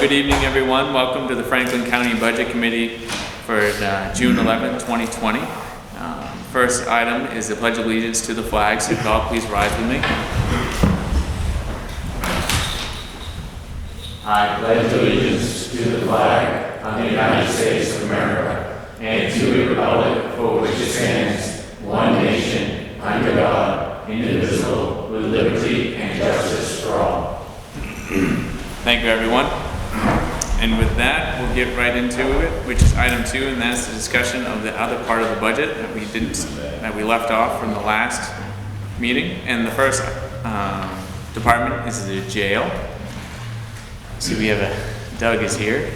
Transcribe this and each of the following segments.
good evening, everyone. Welcome to the Franklin County Budget Committee for June 11, 2020. First item is the Pledge of Allegiance to the flag. So if you all please rise with me. I pledge allegiance to the flag of the United States of America and to the republic for which it stands, one nation, under God, indivisible, with liberty and justice for all. Thank you, everyone. And with that, we'll get right into it, which is item 2, and that's the discussion of the other part of the budget that we left off from the last meeting. And the first department is the jail. So we have Doug is here.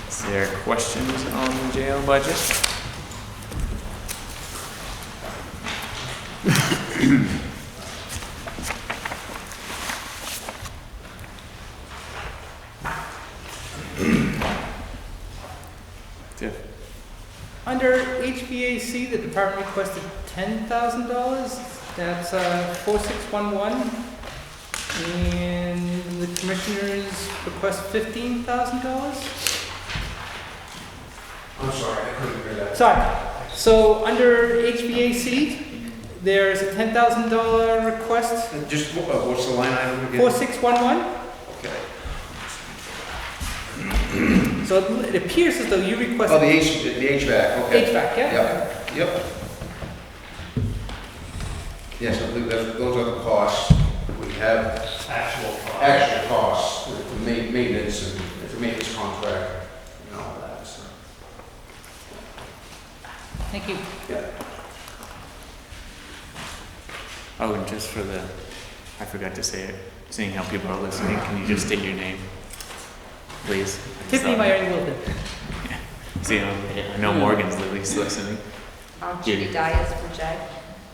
Is there questions on the jail budget? Under HVAC, the department requested $10,000. That's 4611. And the commissioners request $15,000. I'm sorry, I couldn't hear that. Sorry. So under HVAC, there's a $10,000 request. And just, what's the line item again? 4611. Okay. So it appears as though you Oh, requested the HVAC, okay. HVAC, yeah? Yep. Yes, I believe that those are the costs. We have actual costs for maintenance and for maintenance contract and all that, so. Thank you. Yeah. Oh, and just for I forgot to say it, seeing how people are listening, can you just state your name, please? Tiffany Myron Wilton. See, I know Morgan's at least listening. Judy Dias for Jay.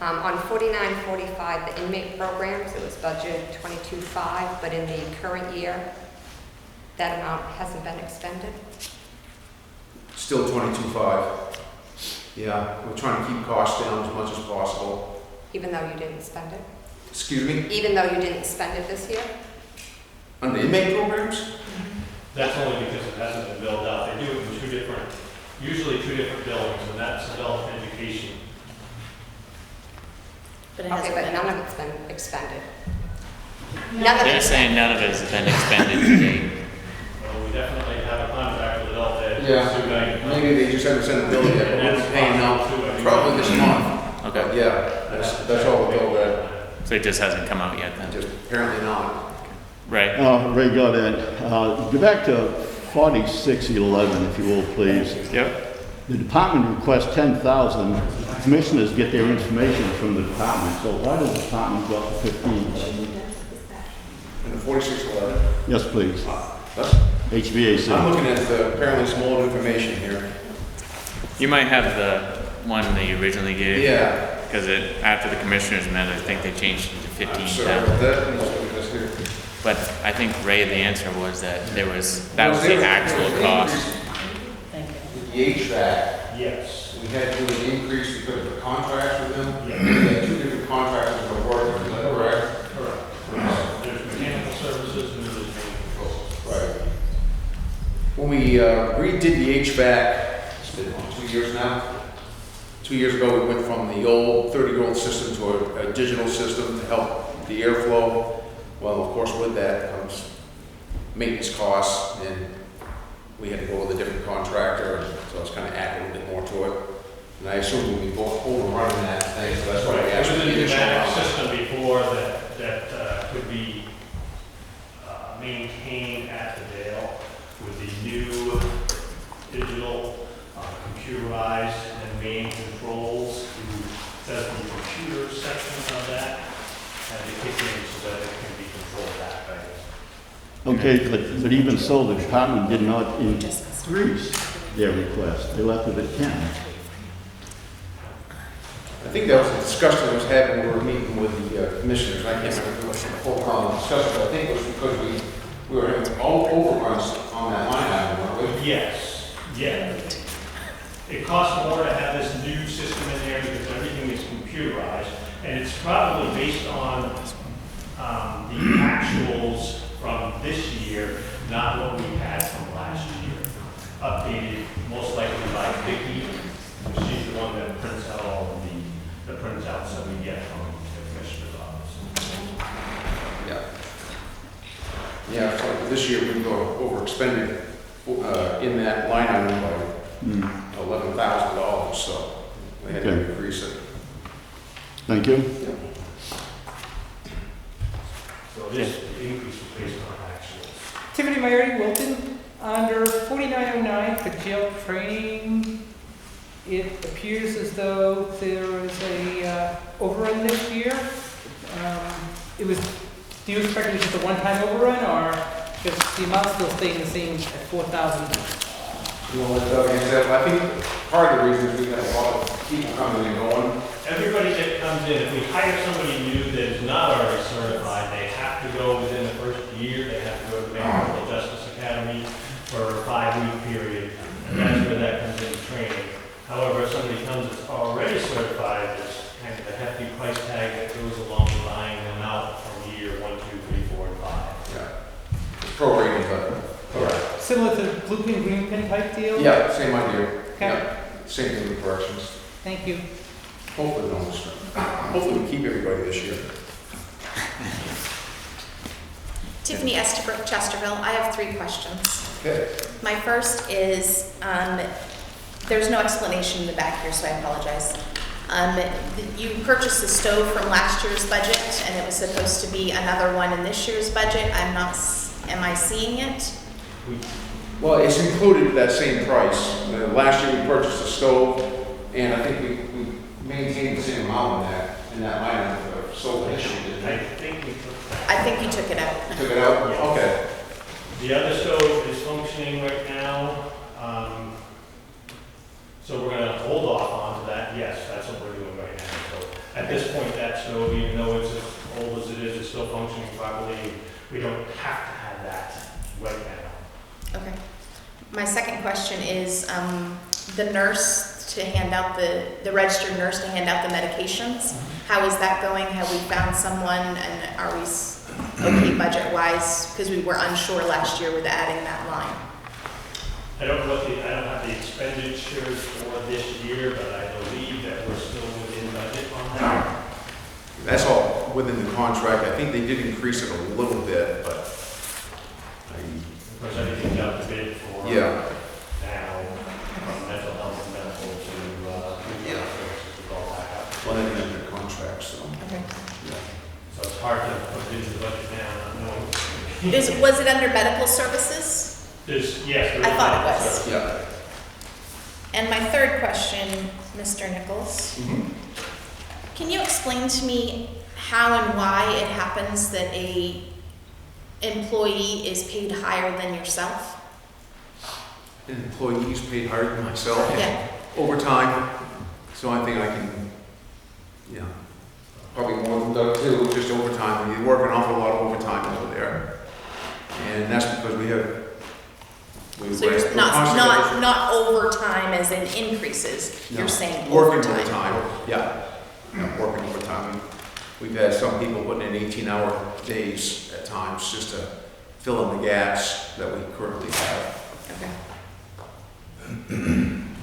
On 4945, the inmate programs, it was budgeted 22.5, but in the current year, that amount hasn't been expended. Still 22.5. Yeah, we're trying to keep costs down as much as possible. Even though you didn't spend it? Excuse me? Even though you didn't spend it this year? On the inmate programs? That's only because it hasn't been billed out. They do it in usually two different billings, and that's adult education. Okay, but none of it's been expended. None of They're it's saying none of it has been expended to date. Well, we definitely have a contract with adult ed. Yeah, maybe they just haven't sent a bill yet, but we'll be paying out probably this month. Okay. But yeah, that's all the bill that, So it just hasn't come out yet then? just apparently not. Right. Ray Goddard, go back to 4611, if you will, please. Yep. The department requests 10,000. Commissioners get their information from the department, so why does the department go up to 15? And the 4611? Yes, please. That's, HVAC. I'm looking at apparently some old information here. You might have the one that you originally gave. Yeah. Because after the commissioners met, I think they changed it to I'm 15. sorry about that. Let's look at this here. But I think Ray, the answer was that that was the actual cost. With the HVAC, Yes. we had to do an increase because of the contracts with them. Yeah. We had two different contractors that were working, is that correct? Correct. There's mechanical services and there's main controls. Right. When we redid the HVAC, it's been 2 years now. 2 years ago, we went from the old 30-year-old system to a digital system to help the airflow. Well, of course, with that comes maintenance costs, and we had to go with a different contractor, and so it's kind of added a little bit more to it. And I assume we'll be overrunning that thing, so that's why I asked for There the was a additional pneumatic amount. system before that could be maintained at the jail with the new digital computerized and main controls. Says the computer sections of that and the kick in so that it can be controlled that way. Okay, but even so, the department did not increase their request. They left it at 10. I think that was a discussion that was had when we were meeting with the commissioners. I can't remember if it was a full discussion, but I think it was because we were having all overruns on that line item, weren't we? Yes, yeah. It costs more to have this new system in there because everything is computerized, and it's probably based on the actuals from this year not what we had from last year. Updated most likely by Vicki, she's the one that prints out all of the printouts that we get from the commissioner's office. Yeah. Yeah, so this year we go overexpended in that line item by $11,000, so we had to Okay. increase it. Thank you. So this increase was based on actuals. Tiffany Maiori, Wilton, under 4909 for jail training, it appears as though there was a overrun this year. It was, do you expect it was just a one-time overrun, or just the amount still staying the same at 4,000? Well, I think part of the reason is we have a lot of people coming and going. Everybody that comes in, if we hire somebody new that is not already certified, they have to go within the first year, they have to go to the Criminal Justice Academy for a 5-week period, and that's where that comes into training. However, if somebody comes that's already certified, there's kind of a hefty price tag that goes along with buying them out from year 1, 2, 3, 4, and 5. Yeah. It's prorated, but. Correct. Similar to blue pin, green pin type deal? Yeah, same idea. Okay. Yeah. Same thing with corrections. Thank you. Hopefully, no mistake. Hopefully, we keep everybody this year. Tiffany Estabrook, Chesterville. I have 3 questions. Okay. My first is, there's no explanation in the back here, so I apologize. You purchased the stove from last year's budget, and it was supposed to be another one in this year's budget. Am I seeing it? Well, it's included with that same price. Last year we purchased a stove, and I think we maintained the same amount in that line of stove issue, didn't I we? think we took that. I think you took it out. Took it out? Yeah. Okay. The other stove is functioning right now, so we're gonna hold off on to that. Yes, that's what we're doing right now. So at this point, that stove, even though it's as old as it is, it's still functioning properly. We don't have to have that right now. Okay. My second question is, the nurse to hand out the registered nurse to hand out the medications. How is that going? Have we found someone, and are we okay budget-wise? Because we were unsure last year with adding that line. I don't have the expenditures for this year, but I believe that we're still within budget on that. That's all within the contract. I think they did increase it a little bit, but Of course, everything's out to bid for yeah. now, from mental health and medical to Yeah. services to go back up. Well, they didn't have the contract, so. Okay. Yeah. So it's hard to put into the budget now, not knowing. Was it under medical services? Yes. there I is thought it that, was. so- Yeah. And my third question, Mr. Nichols, can you explain to me how and why it happens that a employee is paid higher than yourself? Employees paid higher than myself. Yeah. Overtime, so I think I can, yeah, probably more than Doug too, just overtime. We work an awful lot of overtime over there. And that's because we have. So you're not overtime as in increases, No, you're saying working overtime? overtime, yeah. Yeah, working overtime. We've had some people putting in 18-hour days at times just to fill in the gaps that we currently have. Okay.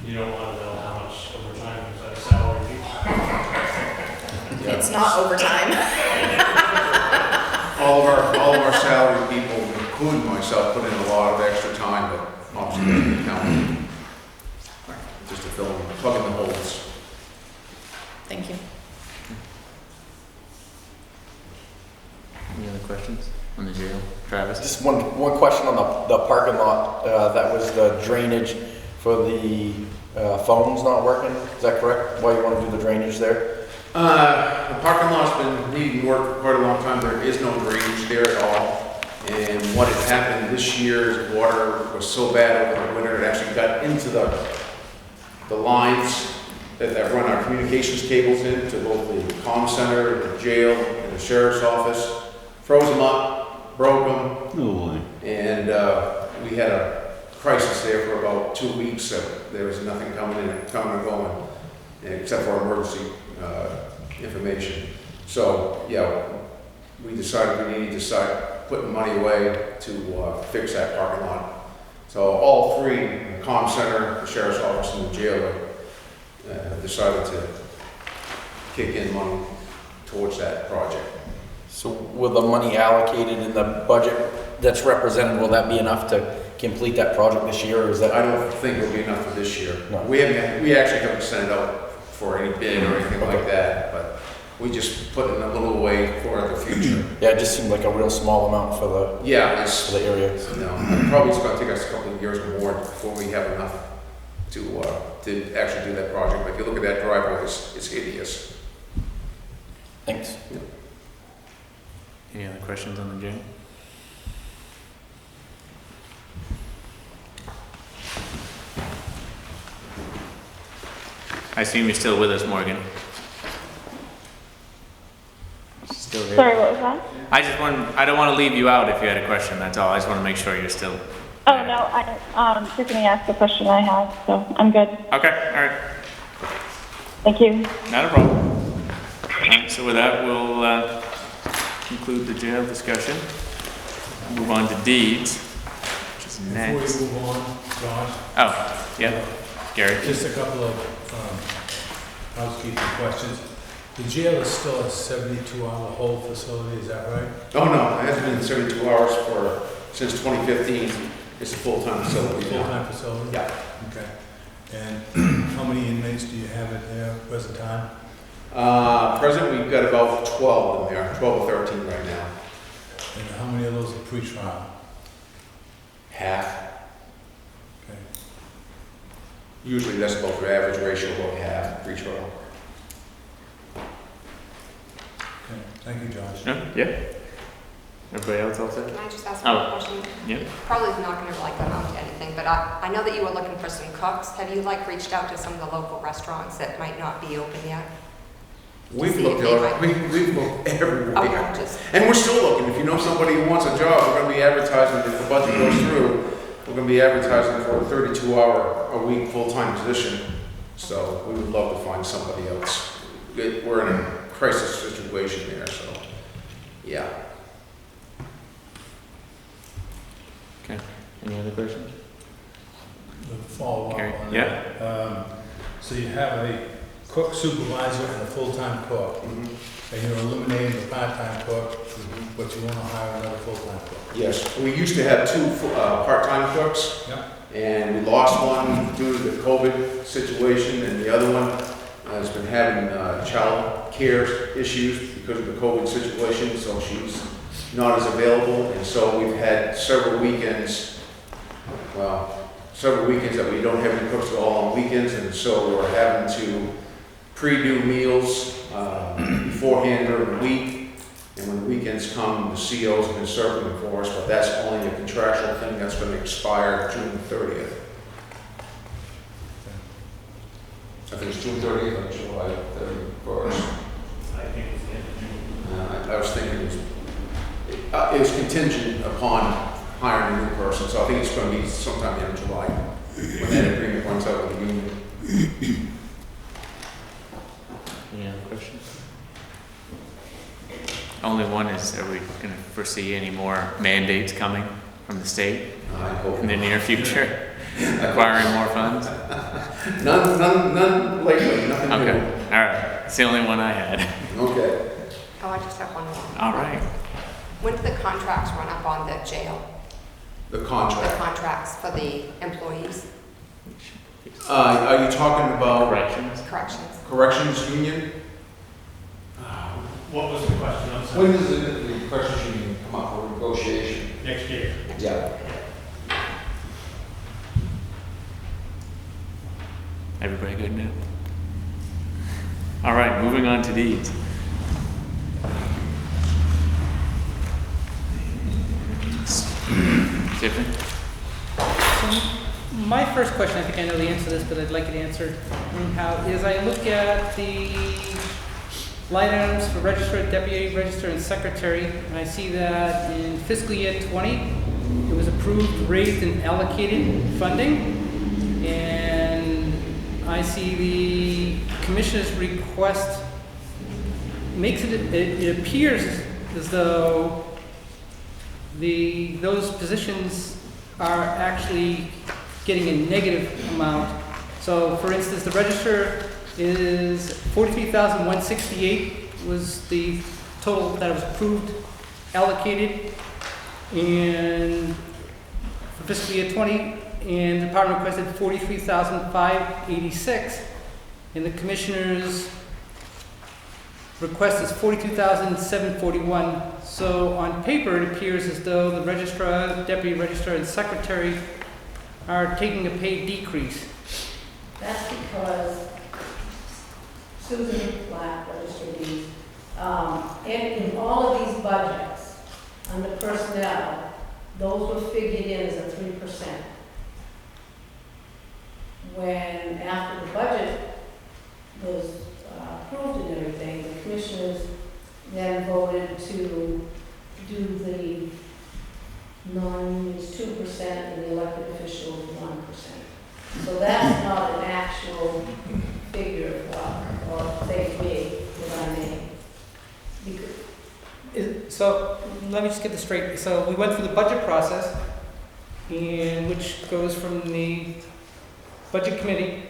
You don't want to know how much overtime is at a salary people. Yeah. It's not overtime. All of our salary people, including myself, put in a lot of extra time, but obviously doesn't count. Just to fill in, plug in the holes. Thank you. Any other questions on the jail? Travis? Just one question on the parking lot. That was the drainage for the phones not working. Is that correct? Why you want to do the drainage there? The parking lot's been needing work for quite a long time. There is no drainage there at all. And what had happened this year is water was so bad over the winter, it actually got into the lines that run our communications cables into both the comm center, the jail, and the sheriff's office. Froze them up, broke them, No way. and we had a crisis there for about 2 weeks. There was nothing coming or going, except for emergency information. So, yeah, we decided we needed to start putting money away to fix that parking lot. So all three, the comm center, the sheriff's office, and the jail, decided to kick in money towards that project. So will the money allocated in the budget that's represented, will that be enough to complete that project this year, or is that? I don't think it'll be enough for this year. No. We actually haven't sent it out for any bid or anything like that, but we just put in a little away for the future. Yeah, it just seemed like a real small amount for the, Yeah, for the area. probably it's gonna take us a couple of years or more before we have enough to actually do that project. But if you look at that driveway, it's hideous. Thanks. Any other questions on the jail? I assume you're still with us, Morgan. Still here? Sorry, what was that? I don't want to leave you out if you had a question, that's all. I just want to make sure you're still. Oh, no, Tiffany asked the question I had, so I'm good. Okay, all right. Thank you. Not a problem. All right, so with that, we'll conclude the jail discussion. Move on to deeds, which is next. Before we move on, Josh, Oh, yeah, Gary. just a couple of housekeeping questions. The jail is still a 72-hour hold facility, is that right? Oh, no, it hasn't been 72 hours since 2015. It's a full-time facility now. Full-time facility? Yeah. Okay. And how many inmates do you have at there at present time? Present, we've got about 12 in there, 12 or 13 right now. And how many of those are pre-trial? Half. Okay. Usually that's about the average ratio of what we have pre-trial. Okay. Thank you, Josh. No? Yeah. Everybody else all set? Can I just ask Oh. one question? Yeah. Probably not gonna like amount to anything, but I know that you were looking for some cooks. Have you like reached out to some of the local restaurants that might not be open yet? We've see looked if they at, we've looked everywhere. Okay, just, And we're still looking. If you know somebody who wants a job, we're gonna be advertising, if the budget goes through, we're gonna be advertising for a 32-hour-a-week full-time position. So we would love to find somebody else. We're in a crisis situation there, so, yeah. Okay. Any other questions? Follow up Gary, on yeah. that. So you have a cook supervisor and a full-time cook, and you're eliminating the part-time cook, but you want to hire another full-time cook. Yes, we used to have two part-time cooks. Yep. And we lost one due to the COVID situation, and the other one has been having child care issues because of the COVID situation, so she's not as available. And so we've had several weekends that we don't have any cooks at all on weekends, and so we're having to pre-do meals beforehand during the week. And when the weekends come, the COs have been serving them for us, but that's only a contractual thing that's going to expire June 30th. I think it's June 30th or July 31st. I think it's the end of June. I was thinking it was contingent upon hiring a new person, so I think it's going to be sometime in July when that agreement runs out with the union. Any other questions? Only one is, are we going to foresee any more mandates coming from the state I hope in the not. near future, acquiring more funds? None lately, nothing Okay, new. all right. It's the only one I had. Okay. oh, I just have one more. All right. When do the contracts run up on the jail? The The contract. contracts for the employees, Are you talking about Corrections? corrections? corrections union? What was the question? I'm sorry. When does the corrections union come up for negotiation? Next year. Yeah. Everybody good now? All right, moving on to deeds. Tiffany? My first question, I think I know the answer to this, but I'd like it answered anyhow, is I look at the line items for registrar, deputy registrar, and secretary, and I see that in fiscal year 20, it was approved, raised, and allocated funding. And I see the commissioner's request makes it appears as though those positions are actually getting a negative amount. So for instance, the register is 43,168 was the total that was approved, allocated, and for fiscal year 20, and the department requested 43,586, and the commissioner's request is 42,741. So on paper, it appears as though the registrar, deputy registrar, and secretary are taking a pay decrease. That's because Susan Black, Register of Deeds, in all of these budgets, under personnel, those were figured in as a 3%. When, after the budget was approved and everything, the commissioners then voted to do the non-unions 2% and the elected officials 1%. So that's not an actual figure or say me that I made. So let me just get this straight. So we went through the budget process, and which goes from the budget committee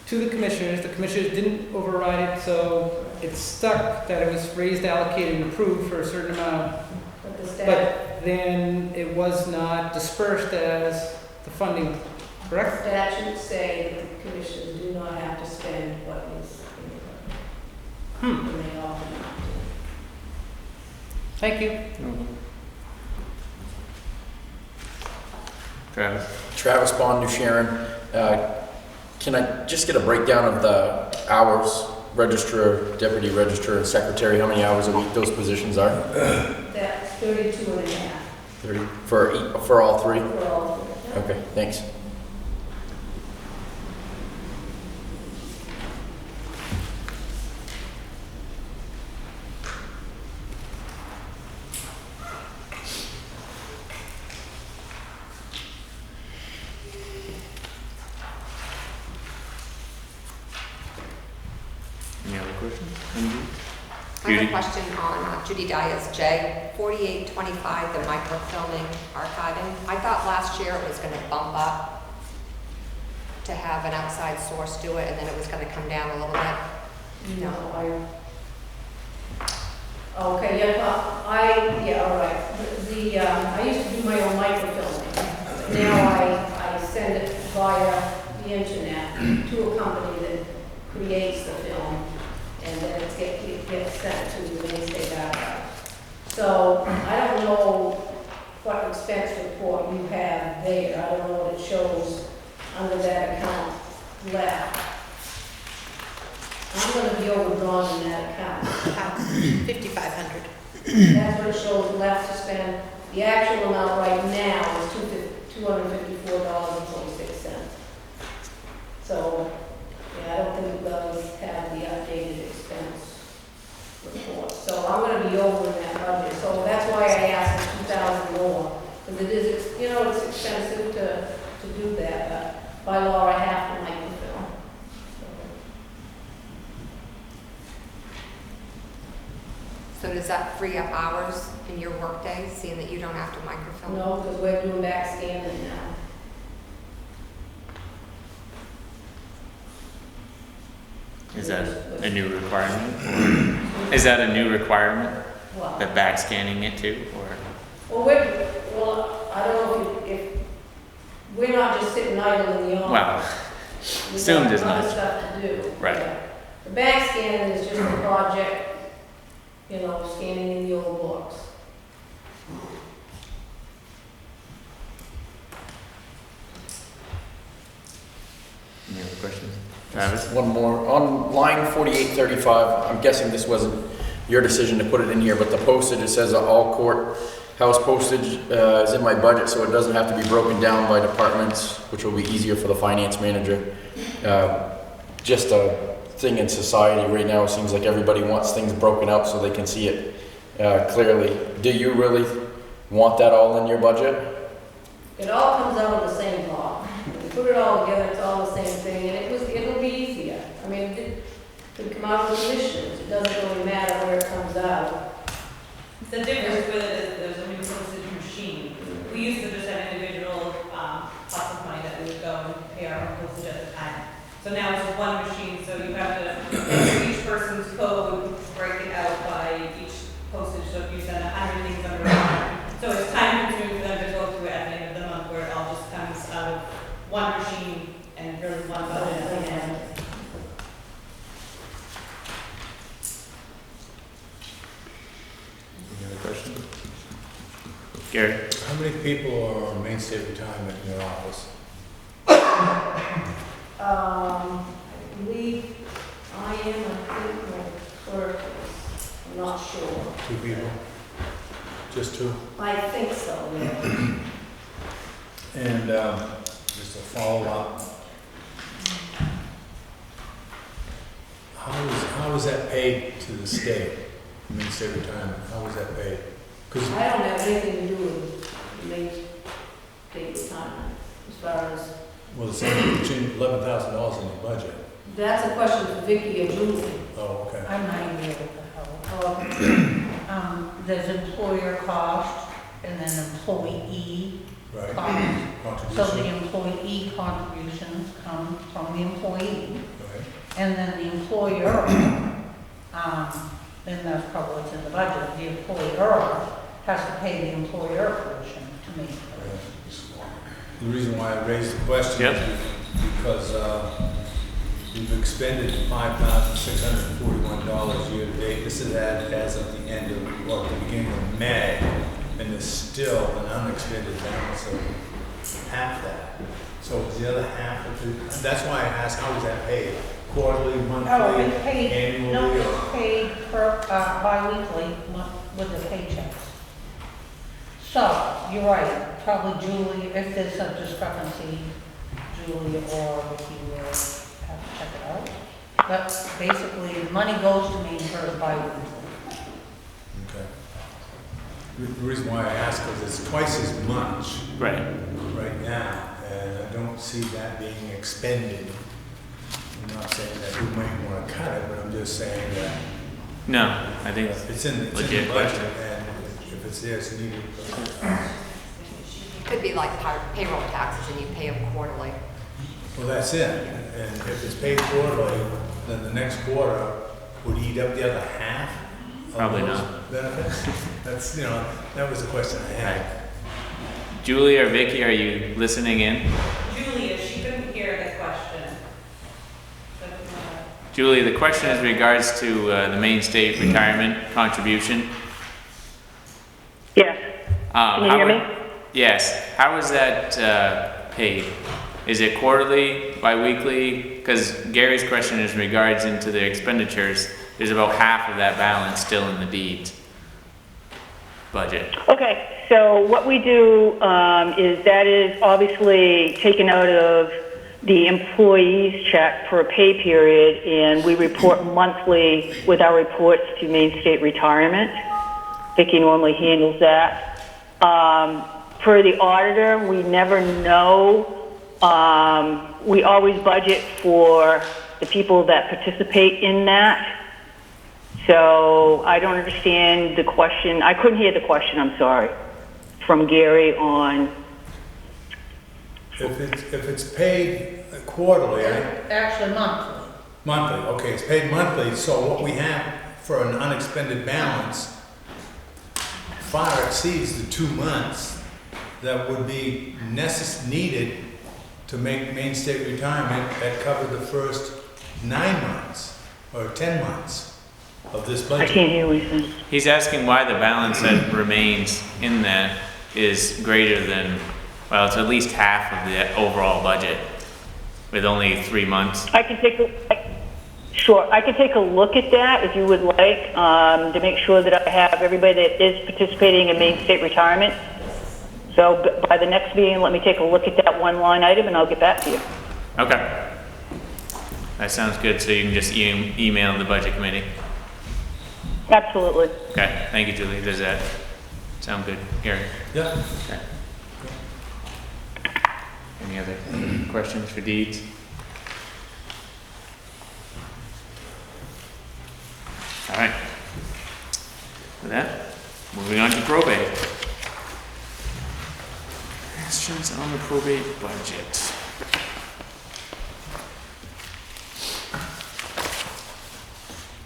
to the commissioners. The commissioners didn't override it, so it's stuck that it was raised, allocated, and approved for a certain amount. But then it was not dispersed as the funding, correct? Statutes say that the commissioners do not have to spend what is in the budget. And they often not do. Thank you. Travis? Travis Bond, New Sharon. Can I just get a breakdown of the hours, registrar, deputy registrar, and secretary, how many hours a week those positions are? That's 32 and a half 30 for all three? for all of them. Okay, thanks. Any other questions? I have a question on Judy Dyer's J, 4825, the microfilming archiving. I thought last year it was going to bump up to have an outside source do it, and then it was going to come down a little bit. No, okay, yeah, all right. I used to do my own microfilming. Now I send it via the internet to a company that creates the film, and then it gets sent to the Maine State Archives. So I don't know what expense report you have there. I don't know what it shows under that account left. I'm going to be overdrawn in that account. 5,500. That's what it shows left to spend. The actual amount right now is $254.46. So, yeah, I don't think it does have the updated expense report. So I'm going to be over in that budget. So that's why I asked for 2,000 more. Because it is, it's expensive to do that. But by law, I have to microfilm. So does that free up hours in your workday, seeing that you don't have to microfilm? No, because we're doing back scanning now. Is that a new requirement? Is that a new requirement? Well, The back scanning it too, or? well, I don't know if we're not just sitting idle in the office. Well, assumed as We've got other much. stuff to do. Right. Yeah. The back scanning is just a project, scanning in the old books. Any other questions? Travis? One more. On line 4835, I'm guessing this wasn't your decision to put it in here, but the postage, it says all courthouse postage is in my budget, so it doesn't have to be broken down by departments, which will be easier for the finance manager. Just a thing in society right now, it seems like everybody wants things broken out so they can see it clearly. Do you really want that all in your budget? It all comes out of the same block. When you put it all together, it's all the same thing, and it'll be easier. I mean, it could come out of the commissioners. It doesn't really matter where it comes out. The difference with it is there's a new postage machine. Gary? How many people are on Main State Retirement in your office? I believe I am, I think, my clerk is, I'm not sure. 2 people? Just 2? I think so, yeah. And just a follow-up. How is that paid to the state? Main State Retirement, how is that paid? 'Cause I don't have anything to do with the Main State Retirement, as far as, well, it's $11,000 in the budget. that's a question for Vicky or Julie. Oh, okay. I might be able to help. Oh, There's employer cost and then employee Right. cost. So the Contribution. employee contributions come from the employee. Right. And then the employer, and that's probably what's in the budget, the employer has to pay the employer portion to me. The reason why I raised the question Yep. is because we've expended $5,641 year to date. This is as of the end of, or the beginning of May, and there's still an unexpended balance of half that. So is the other half of the, that's why I asked, how is that paid? Quarterly, monthly, Oh, it's paid, annually? no, or- it's paid per, bi-weekly with the paychecks. So, you're right, probably Julie, if there's a discrepancy, Julie or Vicky will have to check it out. But basically, the money goes to me for bi-weekly. Okay. The reason why I ask is it's twice as much Right. right now, and I don't see that being expended. I'm not saying that we might want to cut it, but I'm just saying that No, I think it's in the legit budget, question. and if it's there, it's needed. It could be like payroll taxes and you pay them quarterly. Well, that's it, and if it's paid quarterly, then the next quarter would eat up the other half of Probably those not. benefits. That's, that was the question I had. Julie or Vicky, are you listening in? Julia, she couldn't hear the question. Julie, the question is regards to the Main State Retirement contribution. Yes. Can you hear me? Yes. How is that paid? Is it quarterly, bi-weekly? Because Gary's question is regards into the expenditures. There's about half of that balance still in the deeds budget. Okay, so what we do is that is obviously taken out of the employee's check for a pay period, and we report monthly with our reports to Main State Retirement. Vicki normally handles that. For the auditor, we never know. We always budget for the people that participate in that. So I don't understand the question. I couldn't hear the question, I'm sorry, from Gary on. If it's paid quarterly, Actually monthly. monthly, okay, it's paid monthly, so what we have for an unexpended balance far exceeds the 2 months that would be needed to make Main State Retirement that covered the first 9 months or 10 months of this I budget. can't hear what he's saying. He's asking why the balance that remains in that is greater than, well, it's at least half of the overall budget with only 3 months. I can take a look at that if you would like, to make sure that I have everybody that is participating in Main State Retirement. So by the next meeting, let me take a look at that one line item and I'll get back to you. Okay. That sounds good, so you can just email the budget committee. Absolutely. Okay, thank you, Julie. Does that sound good, Gary? Yeah. Okay. Any other questions for deeds? All right. With that, moving on to probate. Questions on the probate budget.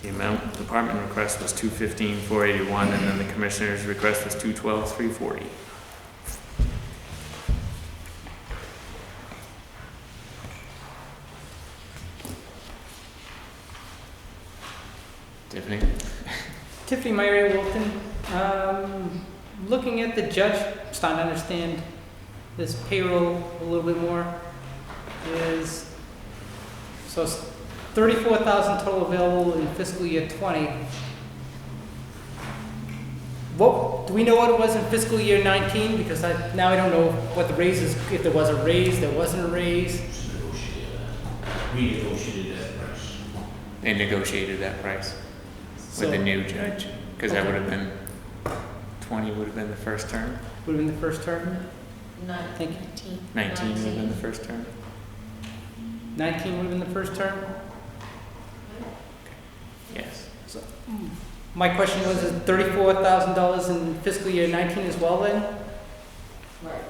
The amount of department request was $215,481, and then the commissioner's request was $212,340. Tiffany? Tiffany Meyer Wilton. looking at the judge, starting to understand this payroll a little bit more, is, so it's 34,000 total available in fiscal year 20. What, do we know what it was in fiscal year 19? Because now I don't know what the raise is, if there was a raise, there wasn't a raise. We negotiated that price. They negotiated that price with the new judge, because that would have been, 20 would have been the first term, Would have been the first term? Thank you. 19 would have been the first term. 19 would have been the first term? Yes. My question was, is $34,000 in fiscal year 19 as well then? Right.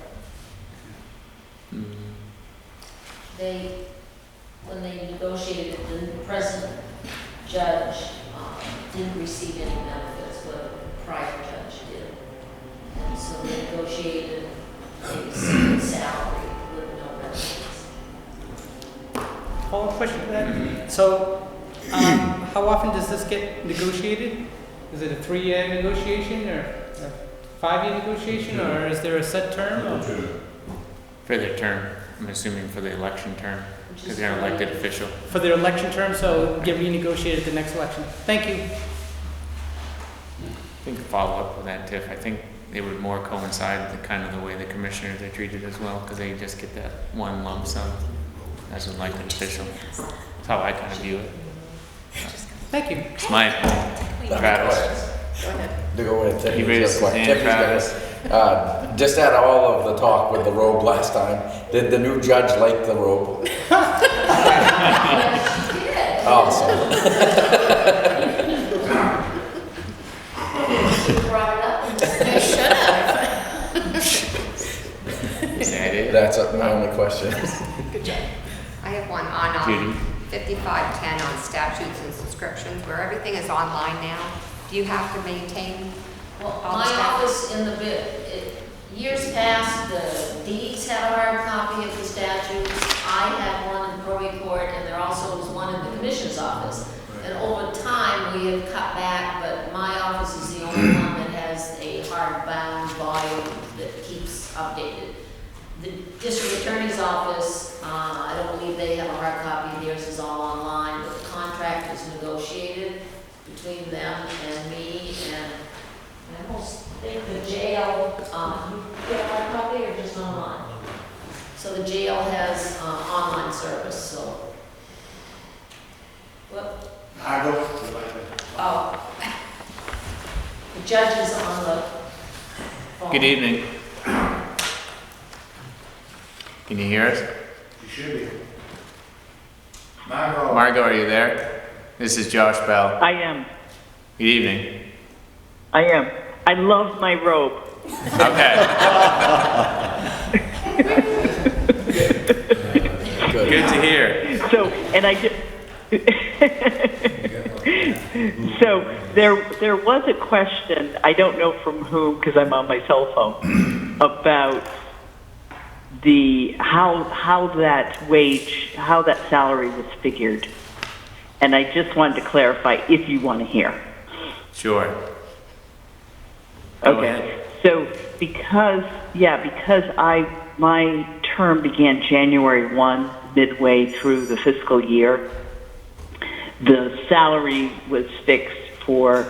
Mm. When they negotiated, the present judge didn't receive any benefits, but the prior judge did. And so they negotiated a single salary with no benefits. Follow-up question to that? So, how often does this get negotiated? Is it a 3-year negotiation or a 5-year negotiation, or is there a set term? or- For their term, I'm assuming for the election term, because they're an elected official. For their election term, so get renegotiated at the next election. Thank you. I think follow up with that, Tiff, I think they would more coincide with the kind of the way the commissioners are treated as well, because they just get that one lump sum as an elected official. That's how I kind of view it. Thank you. It's my opinion. Travis. Go ahead. To go ahead, Tiffany's He raised got a his question. hand, Tiffany's got it. Just out of all of the talk with the robe last time, did the new judge like the robe? Awesome. Brought it up and You should have. Is that it? That's my only question. Good job. I have one on Judy? 5510 on statutes and subscriptions, where everything is online now. Do you have to maintain Well, all the my statutes? office in the years past, the deeds had a hard copy of the statutes. I had one in probate court, and there also was one in the commissioner's office. And over time, we have cut back, but my office is the only one that has a hardbound volume that keeps updated. The district attorney's office, I don't believe they have a hard copy, theirs is all online, but the contract is negotiated between them and me, and I almost think the jail, you get a hard copy or just online? So the jail has online service, so. What? I go. Oh. The judge is on the phone. Good evening. Can you hear us? You should be. Margot. Margot, are you there? This is Josh Bell. I am. Good evening. I am. I love my robe. Okay. Good to hear. So, and I just, so there was a question, I don't know from whom, because I'm on my cell phone, about how that salary was figured. And I just wanted to clarify if you want to hear. Sure. Go Okay. ahead. So because my term began January 1, midway through the fiscal year, the salary was fixed for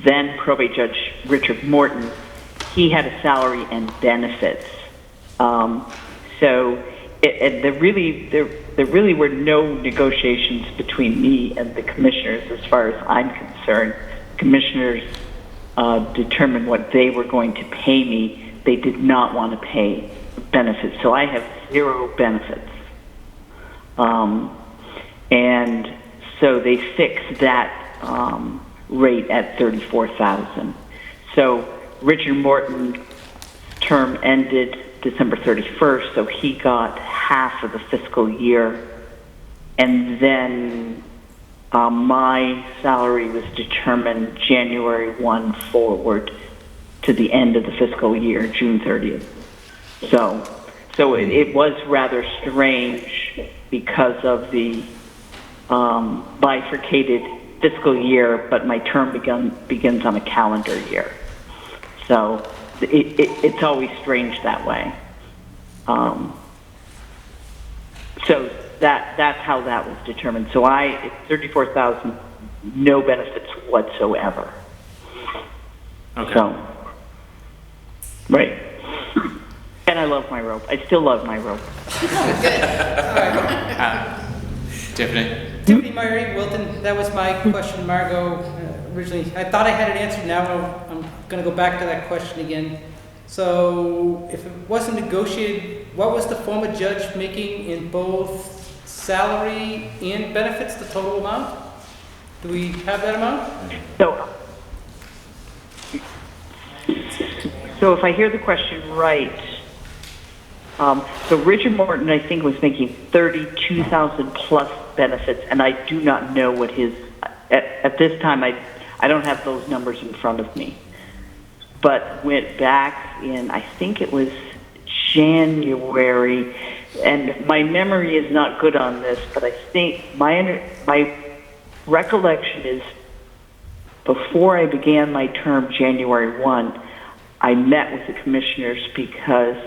then probate judge Richard Morton. He had a salary and benefits. There really were no negotiations between me and the commissioners as far as I'm concerned. Commissioners determined what they were going to pay me. They did not want to pay benefits, so I have 0 benefits. And so they fixed that rate at $34,000. So Richard Morton's term ended December 31st, so he got half of the fiscal year, and then my salary was determined January 1 forward to the end of the fiscal year, June 30th. So it was rather strange because of the bifurcated fiscal year, but my term begins on a calendar year. So it's always strange that way. So that's how that was determined. So it's 34,000, no benefits whatsoever. Okay. So, right. And I love my rope. I still love my rope. Tiffany? Tiffany Meyer, Wilton, that was my question, Margot, originally. I thought I had it answered, now I'm gonna go back to that question again. So, if it wasn't negotiated, what was the former judge making in both salary and benefits, the total amount? Do we have that amount? So if I hear the question right, so Richard Morton, I think, was making 32,000 plus benefits, and I do not know what his, at this time, I don't have those numbers in front of me. But went back in, I think it was January, and my memory is not good on this, but I think my recollection is before I began my term January 1, I met with the commissioners because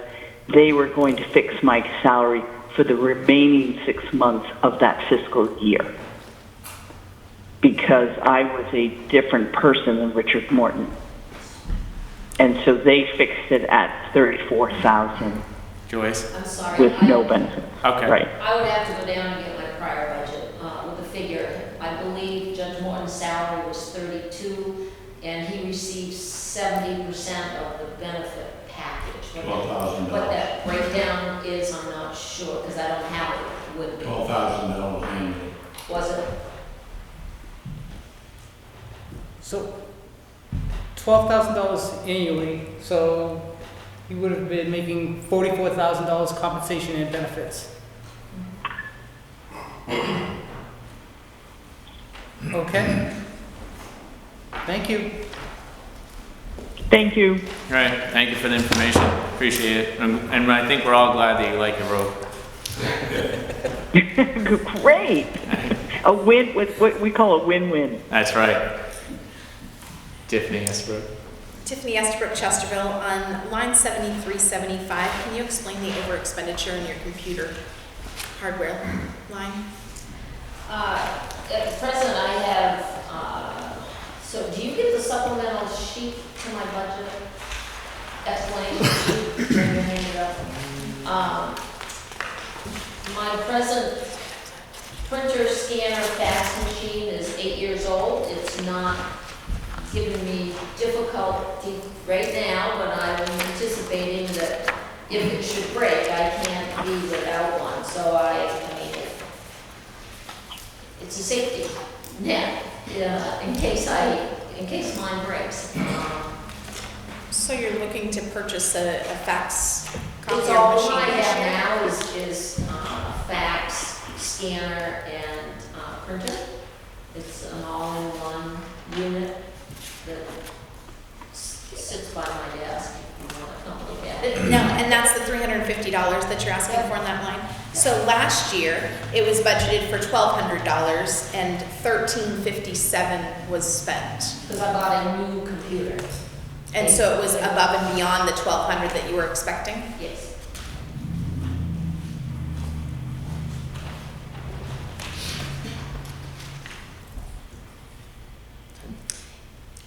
they were going to fix my salary for the remaining 6 months of that fiscal year, because I was a different person than Richard Morton. And so they fixed it at 34,000 Joyce? I'm sorry. with no benefits. Okay. Right. I would have to go down and get my prior budget with the figure. I believe Judge Morton's salary was 32, and he received 70% of the benefit package. $12,000. What that breakdown is, I'm not sure, because I don't have it with me. $12,000 annually. Was it? So, $12,000 annually, so you would have been making $44,000 compensation and benefits. Okay. Thank you. Thank you. All right, thank you for the information, appreciate it. And I think we're all glad that you like your rope. Great. A win, what we call a win-win. That's right. Tiffany Estabrook. Tiffany Estabrook, Chesterville. On line 7375, can you explain the over expenditure in your computer hardware line? At present, I have, so do you get the supplemental sheet to my budget? Explanation sheet, when you hand it up? My present printer, scanner, fax machine is 8 years old. It's not giving me difficulty right now, but I'm anticipating that if it should break, I can't be without one. So I mean, it's a safety net in case mine breaks. So you're looking to purchase a fax It's copier all machine? I have now is fax, scanner, and printer. It's an all-in-one unit that sits by my desk. If you want to come look at it. No, and that's the $350 that you're asking for in that line. So last year, it was budgeted for $1,200 and $1,357 was spent. Because I bought a new computer. And so it was above and beyond the $1,200 that you were expecting? Yes.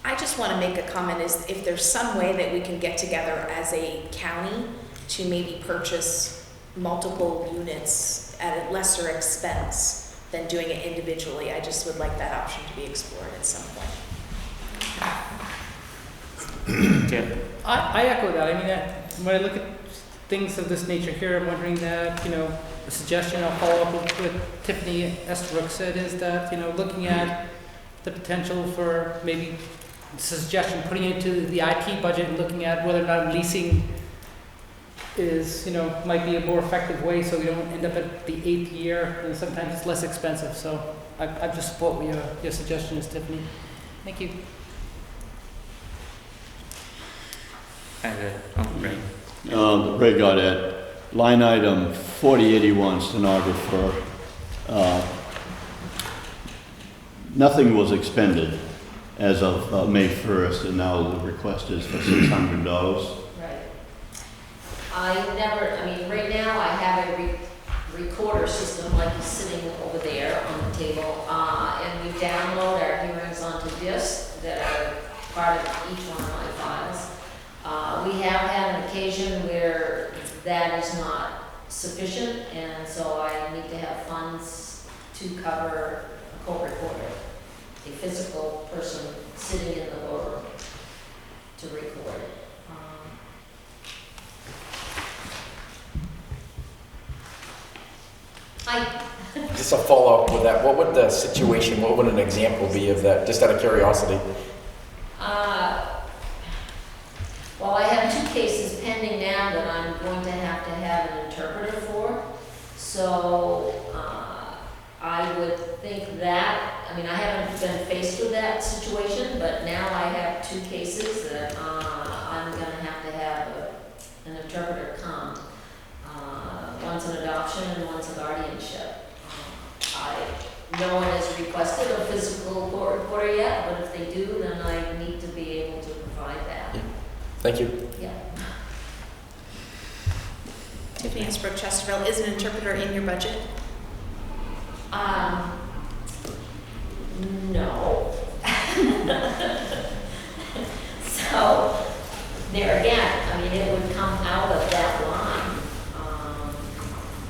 I just want to make a comment is if there's some way that we can get together as a county to maybe purchase multiple units at a lesser expense than doing it individually, I just would like that option to be explored at some point. I echo that. I mean, when I look at things of this nature here, I'm wondering that, a suggestion I'll follow up with what Tiffany Estabrook said is that, looking at the potential for maybe suggestion putting it into the IT budget and looking at whether or not leasing is, might be a more effective way so we don't end up at the 8th year and sometimes it's less expensive. So I just support what your suggestion is, Tiffany. Thank you. Ray Gaudet, line item 4081, stenographer. Nothing was expended. as of May 1st, and now the request is for $600. Right. Right now I have a recorder system like is sitting over there on the table, and we download our hearings onto discs that are part of each one of my files. We have had an occasion where that is not sufficient, and so I need to have funds to cover a court recorder, a physical person sitting in the courtroom to record. Just a follow-up with that, what would the situation, what would an example be of that, just out of curiosity? Well, I have 2 cases pending now that I'm going to have an interpreter for. So I would think that, I haven't been faced with that situation, but now I have 2 cases that I'm going to have an interpreter come. One's an adoption and one's a guardianship. No one has requested a physical court reporter yet, but if they do, then I need to be able to provide that. Thank you. Yeah. Tiffany Esbrook, Chesterville, is an interpreter in your budget? No. So, there again, it would come out of that line.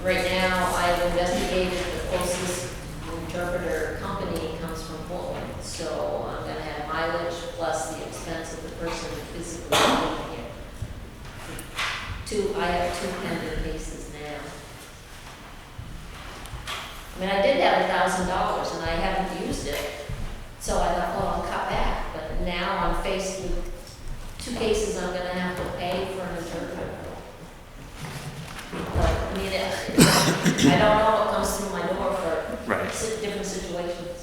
Right now, I've investigated the closest interpreter company comes from Portland, so I'm gonna have mileage plus the expense of the person physically being here. I have 2 pending cases now. I did have $1,000 and I haven't used it, so I thought, well, I'll cut back. But now I'm faced with 2 cases I'm gonna have to pay for an interpreter. I don't know what comes through my door for different situations.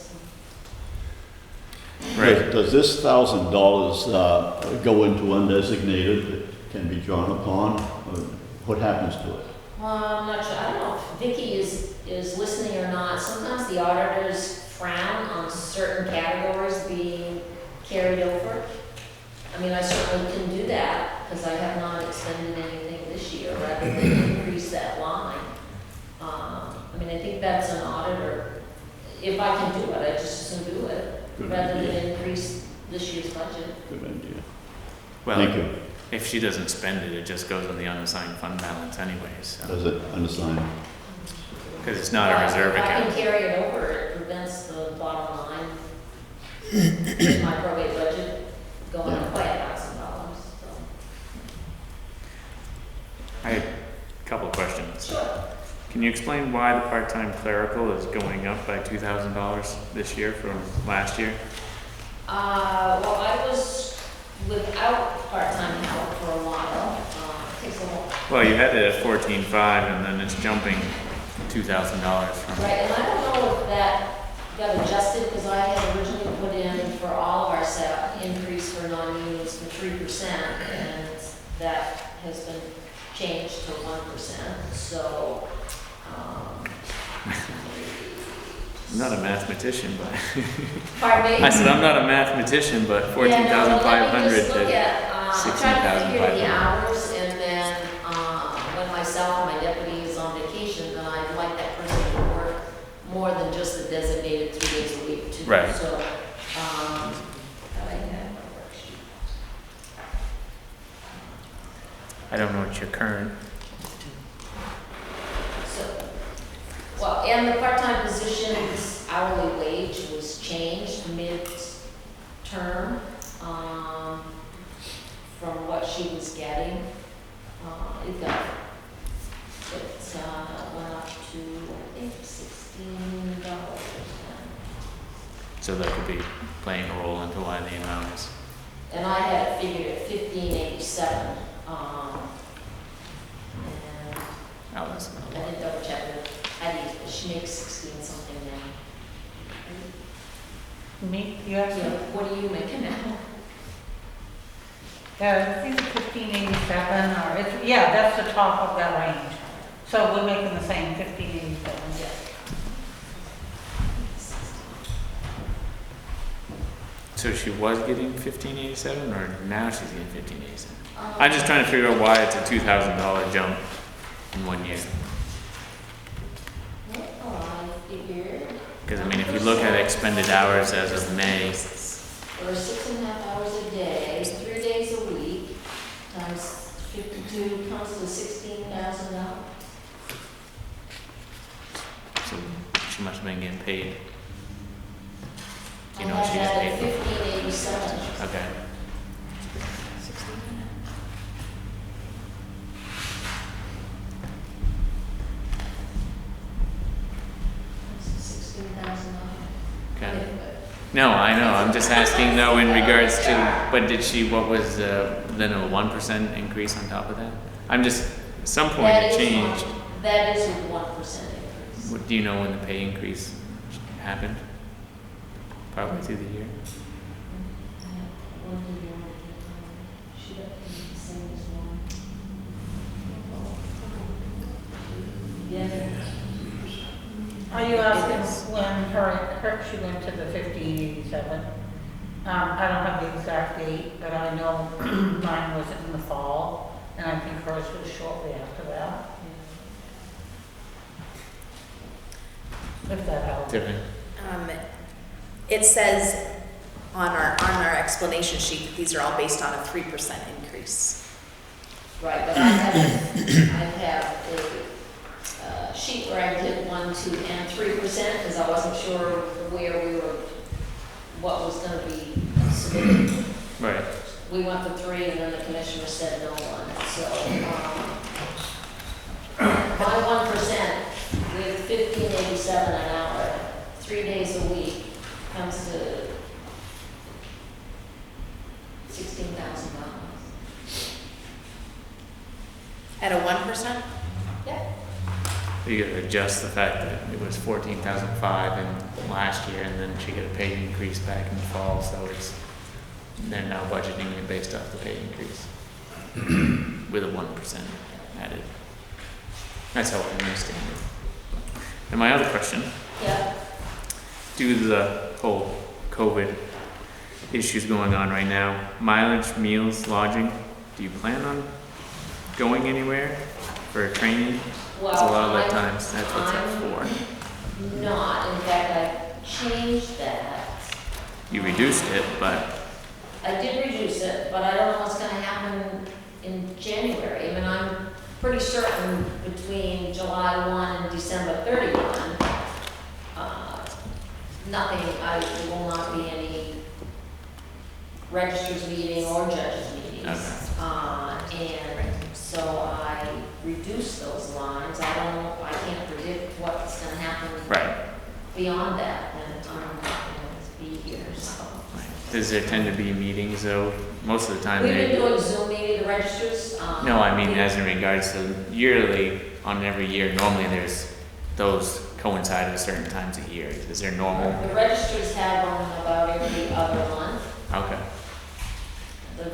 Right. Does this $1,000 go into undesignated that can be drawn upon? Or what happens to it? I'm not sure. I don't know if Vicki is listening or not. Sometimes the auditors frown on certain categories being carried over. I certainly can do that because I have not expended anything this year rather than increase that line. I think that's an auditor. If I can do it, I just as soon do it rather than increase this year's budget. Good idea. Well, Thank you. if she doesn't spend it, it just goes on the unassigned fund balance anyways. So. Does it unassigned? Because it's not a reserve If I account. can carry it over, it prevents the bottom line in my probate budget going up by $1,000. So. I have a couple of questions. Sure. Can you explain why the part-time clerical is going up by $2,000 this year from last year? Well, I was without part-time help for a while. It takes a while. Well, you had it at $14,500 and then it's jumping $2,000 from. Right, and I don't know if that got adjusted because I had originally put in for all of our staff increase for non-unions for 3%, and that has been changed to 1%. So. I'm not a mathematician, but. Pardon me? I said I'm not a mathematician, but 14,500 to I'm trying to figure the 16,500. hours, and then when myself and my deputy is on vacation, then I'd like that person to work more than just the designated 3 days a week too. Right. So, I have my worksheet. I don't know what your current. Well, and the part-time position's hourly wage was changed mid-term from what she was getting. It went up to, I think, $16. So that could be playing a role into why the amount is. And I had it figured at $15.87. Oh, that's not a I lot. did double check with Heidi, but she makes 16 something now. You have So to, what are you making now? it's either 1587 or, that's the top of that range. So we're making the same 1587. Yeah. So she was getting 1587, or now she's getting 1587? I'm just trying to figure out why it's a $2,000 jump in 1 year. I figured. Because I mean, if you look at expended hours as of May, Or 6.5 hours a day, 3 days a week, times 52 comes to $16,000. so she must have been getting paid. Do I you know what have she gets that at paid? 1587. Okay. $16,000. Okay. No, I know, I'm just asking though in regards to, but did she, what was, then a 1% increase on top of that? I'm just, at some point That it is changed. That is a 1% increase. Do you know when the pay increase happened? Probably through the year? Should have been the same as one. Yeah. Are you asking when she went to the 1587? I don't have the exact date, but I know mine was in the fall, and I think hers was shortly after that. If that helps. Tiffany? It says on our explanation sheet that these are all based on a 3% increase. Right, but I have a sheet where I did 1, 2, and 3%, because I wasn't sure where we were, what was gonna be submitted. Right. We went for 3, and then the commissioner said no 1, so, my 1% with 1587 an hour, 3 days a week, comes to $16,000. At a 1%? Yeah. You gotta adjust the fact that it was 14,005 in last year, and then she got a pay increase back in the fall, so it's, they're now budgeting it based off the pay increase. With a 1% added. That's how I understand it. And my other question, Yeah. due to the whole COVID issues going on right now, mileage, meals, lodging, do you plan on going anywhere for training? Well, It's a lot of the I'm- times, that's what's up for. Not, in fact, I changed that. You reduced it, but, I did reduce it, but I don't know what's gonna happen in January. I mean, I'm pretty certain between July 1 and December 31, there will not be any registers meeting or judges meetings. And so I reduced those lines. I can't predict what's gonna happen right. beyond that, and I'm not gonna be here, so. Does there tend to be meetings though? Most of the time We've been they, doing Zoom meeting, the registers. no, I mean as in regards to yearly, on every year, normally there's, those coincide at certain times a year. Is there normal? The registers have them about every other month. Okay, The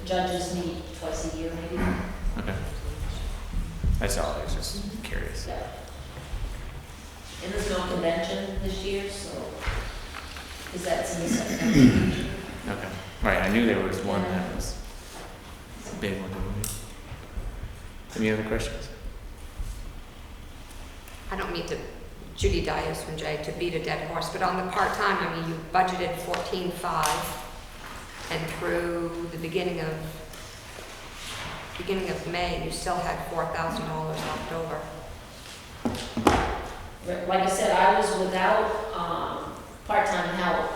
judges meet twice a year, maybe. okay. That's all, I was just curious. Yeah. And there's no convention this year, so, because that's in September. Okay, right, I knew there was one that was a big one. Any other questions? I don't mean to, Judy Dias from Jay, to beat a dead horse, but on the part-time, I mean, you budgeted 14.5, and through the beginning of May, you still had $4,000 left over. Like I said, I was without, part-time help.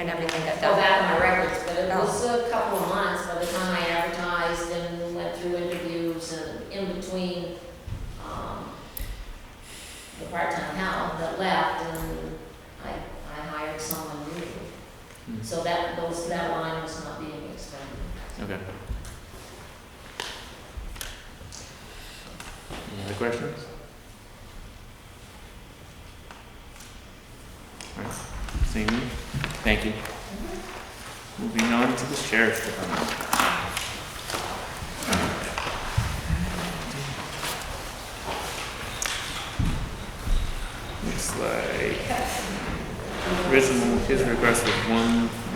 And everything got Go done. back on my records, but it Oh. was a couple of months by the time I advertised and went through interviews and in between, the part-time help that left, and I hired someone new. So that line was not being expended. Okay. Any other questions? All right, seeing none, thank you. Moving on to the sheriff's department. Looks like original, his request was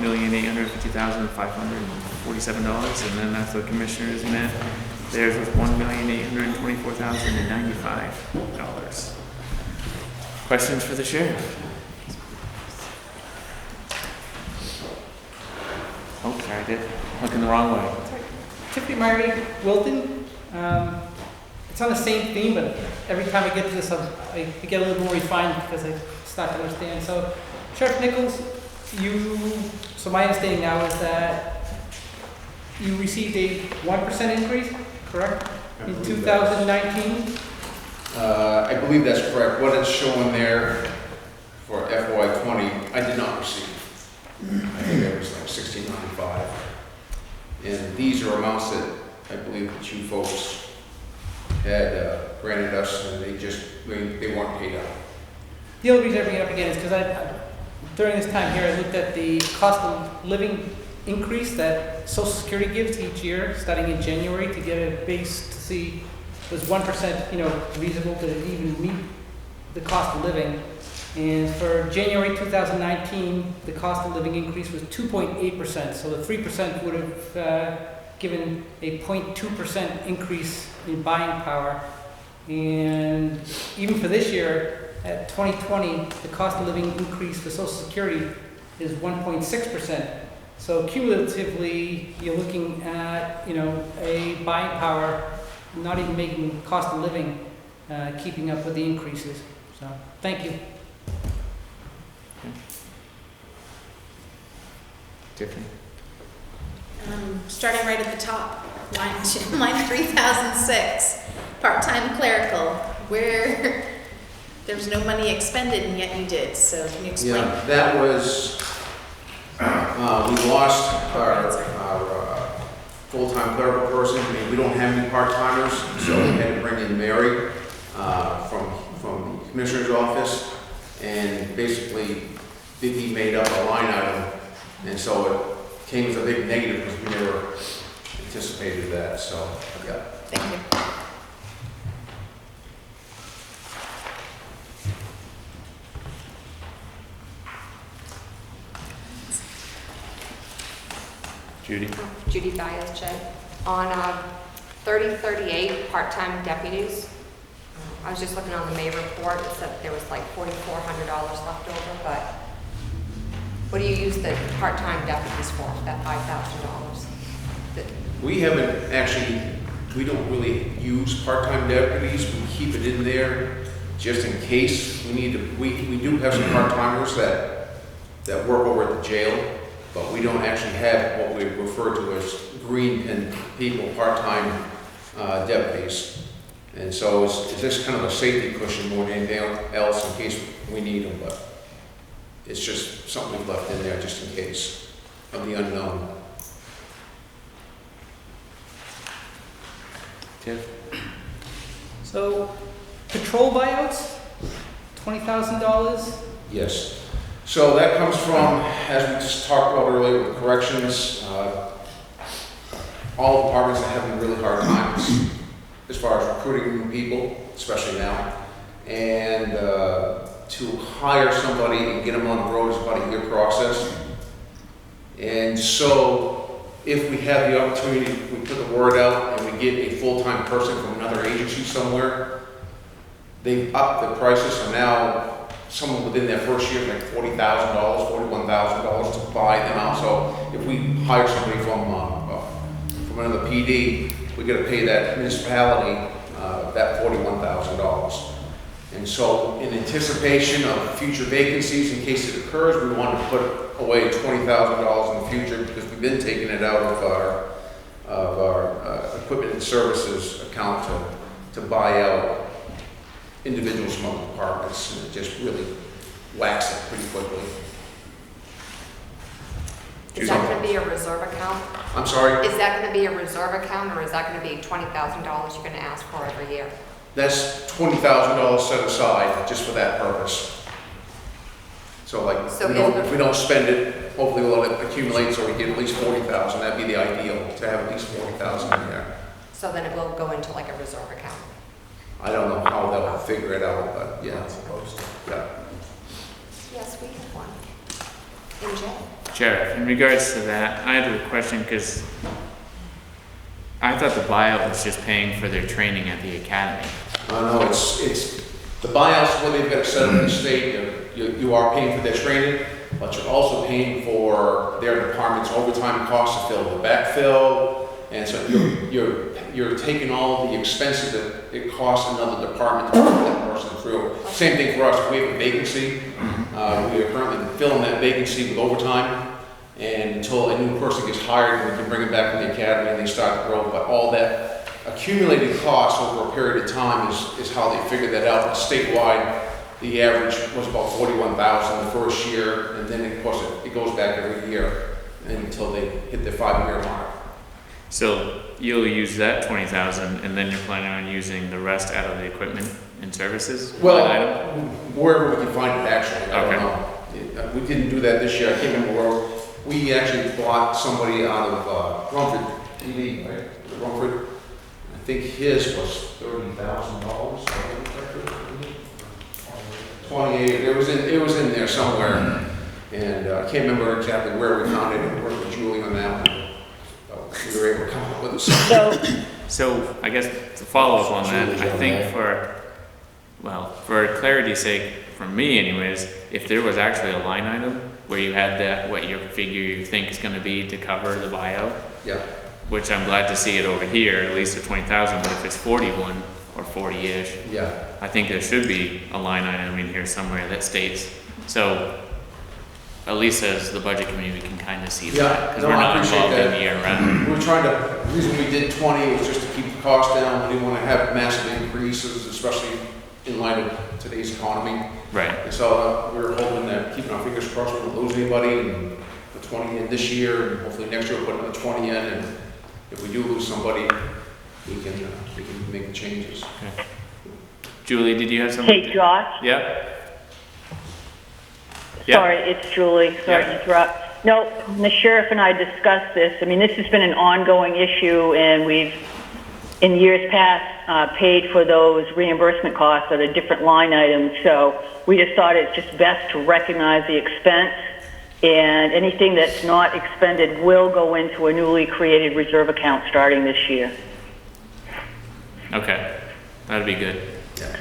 $1,850,547, and then after the commissioners met, theirs was $1,824,095. Questions for the sheriff? Okay, I did, looking the wrong way. Tiffany Murray, Wilton. It's on the same theme, but every time I get to this, I get a little more refined because I start to understand. So, Sheriff Nichols, so my understanding now is that you received a 1% increase, correct? In 2019? I believe that's correct. What it's showing there for FY20, I did not receive. I think it was like $1,695. And these are amounts that I believe that you folks had granted us, and they weren't paid out. The only reason I bring it up again is because during this time here, I looked at the cost of living increase that Social Security gives each year, starting in January, to get a base to see was 1%, reasonable to even meet the cost of living. And for January 2019, the cost of living increase was 2.8%. So the 3% would have given a 0.2% increase in buying power. And even for this year, at 2020, the cost of living increase for Social Security is 1.6%. So cumulatively, you're looking at, a buying power, not even making cost of living keeping up with the increases. So, thank you. Tiffany? Starting right at the top, line 3006, part-time clerical, where there's no money expended and yet you did, so can you explain? Yeah, that was, we lost our full-time clerical person. I mean, we don't have any part-timers, so we had to bring in Mary from the commissioner's office, and basically Vicky made up a line item, and so it came as a big negative because we never anticipated that, so, yeah. Thank you. Judy? Judy Dias, Jay. On 3038, part-time deputies, I was just looking on the May report, it said there was like $4,400 left over, but what do you use the part-time deputies for, that $5,000? We haven't actually, we don't really use part-time deputies. We keep it in there just in case we need to. We do have some part-timers that work over at the jail, but we don't actually have what we refer to as green pen people, part-time deputies. And so it's just kind of a safety cushion more than anything else in case we need them, but it's just something we've left in there just in case of the unknown. Tiff? So, patrol buyouts, $20,000. Yes. So that comes from, as we just talked about earlier with corrections, all departments are having really hard times as far as recruiting new people, especially now. And to hire somebody and get them on the road is about a year process. And so if we have the opportunity, we put the word out and we get a full-time person from another agency somewhere, they've upped the prices, so now someone within their first year, like $40,000, $41,000 to buy them out. So if we hire somebody from another PD, we got to pay that municipality that $41,000. And so in anticipation of future vacancies, in case it occurs, we want to put away $20,000 in the future because we've been taking it out of our equipment and services account to buy out individuals from other departments, and it just really whacks it pretty quickly. Is that going to be a reserve account? I'm sorry? Is that going to be a reserve account, or is that going to be $20,000 you're going to ask for every year? That's $20,000 set aside just for that purpose. So like, if we don't spend it, hopefully we'll let it accumulate so we get at least $40,000. That'd be the ideal, to have at least $40,000 in there. So then it will go into like a reserve account? I don't know how they'll figure it out, but yeah. Supposed to. Yeah. Yes, we have one. in jail. Sheriff, in regards to that, I had a question because I thought the buyout was just paying for their training at the academy. No, it's, the buyouts where they've got it set up in the state, you are paying for their training, but you're also paying for their department's overtime costs to fill the backfill. And so you're taking all the expenses that it costs another department to put that person through. Same thing for us, if we have a vacancy, we are currently filling that vacancy with overtime. And until a new person gets hired, we can bring them back to the academy and they start to grow. But all that accumulated cost over a period of time is how they figured that out. Statewide, the average was about $41,000 the first year, and then of course it goes back every year until they hit the 5-year mark. So you'll use that 20,000 and then you're planning on using the rest out of the equipment and services? Well, line item? wherever we can find it actually, I don't know. We didn't do that this year, I can't remember where. We actually bought somebody out of Rumford, PD, right? Rumford. I think his was $30,000. 28. It was in there somewhere, and I can't remember exactly where we found it. I worked with Julie on that one. We were able to come up with it. So I guess to follow up on that, I think for clarity's sake, for me anyways, if there was actually a line item where you had that, what your figure you think is going to be to cover the buyout, yeah. Which I'm glad to see it over here, at least at 20,000, but if it's 41 or 40-ish, yeah. I think there should be a line item in here somewhere that states, so at least as the budget committee, we can kind of see that, because we're not involved in the year round. We're trying to, the reason we did 20 was just to keep the cost down. We didn't want to have massive increases, especially in light of today's economy. Right. And so we're hoping that, keeping our fingers crossed, we don't lose anybody, and put 20 in this year, and hopefully next year we'll put another 20 in, and if we do lose somebody, we can make the changes. Okay. Julie, did you have something? Hey, Josh. Yeah. Sorry, it's Julie. Sorry to interrupt. No, the sheriff and I discussed this. I mean, this has been an ongoing issue, and we've, in years past, paid for those reimbursement costs at a different line item. So we just thought it's just best to recognize the expense, and anything that's not expended will go into a newly created reserve account starting this year. Okay, that'd be good. Yeah.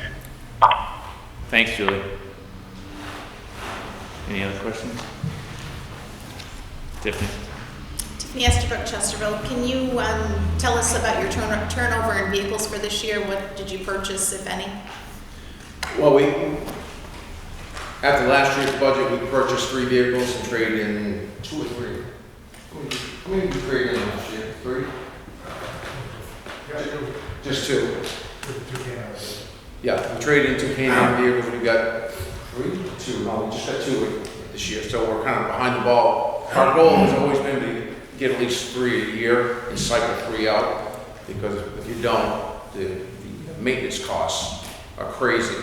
Thanks, Julie. Any other questions? Tiffany? Tiffany Estabrook, Chesterville. Can you tell us about your turnover in vehicles for this year? What did you purchase, if any? Well, after last year's budget, we purchased 3 vehicles and traded in 2 or 3. How many did we trade in last year? 3? Just 2. Yeah, we traded in 2 K9 vehicles. We got 2. No, we just got 2 this year, so we're kind of behind the ball. Our goal has always been to get at least 3 a year and cycle 3 out, because if you don't, the maintenance costs are crazy.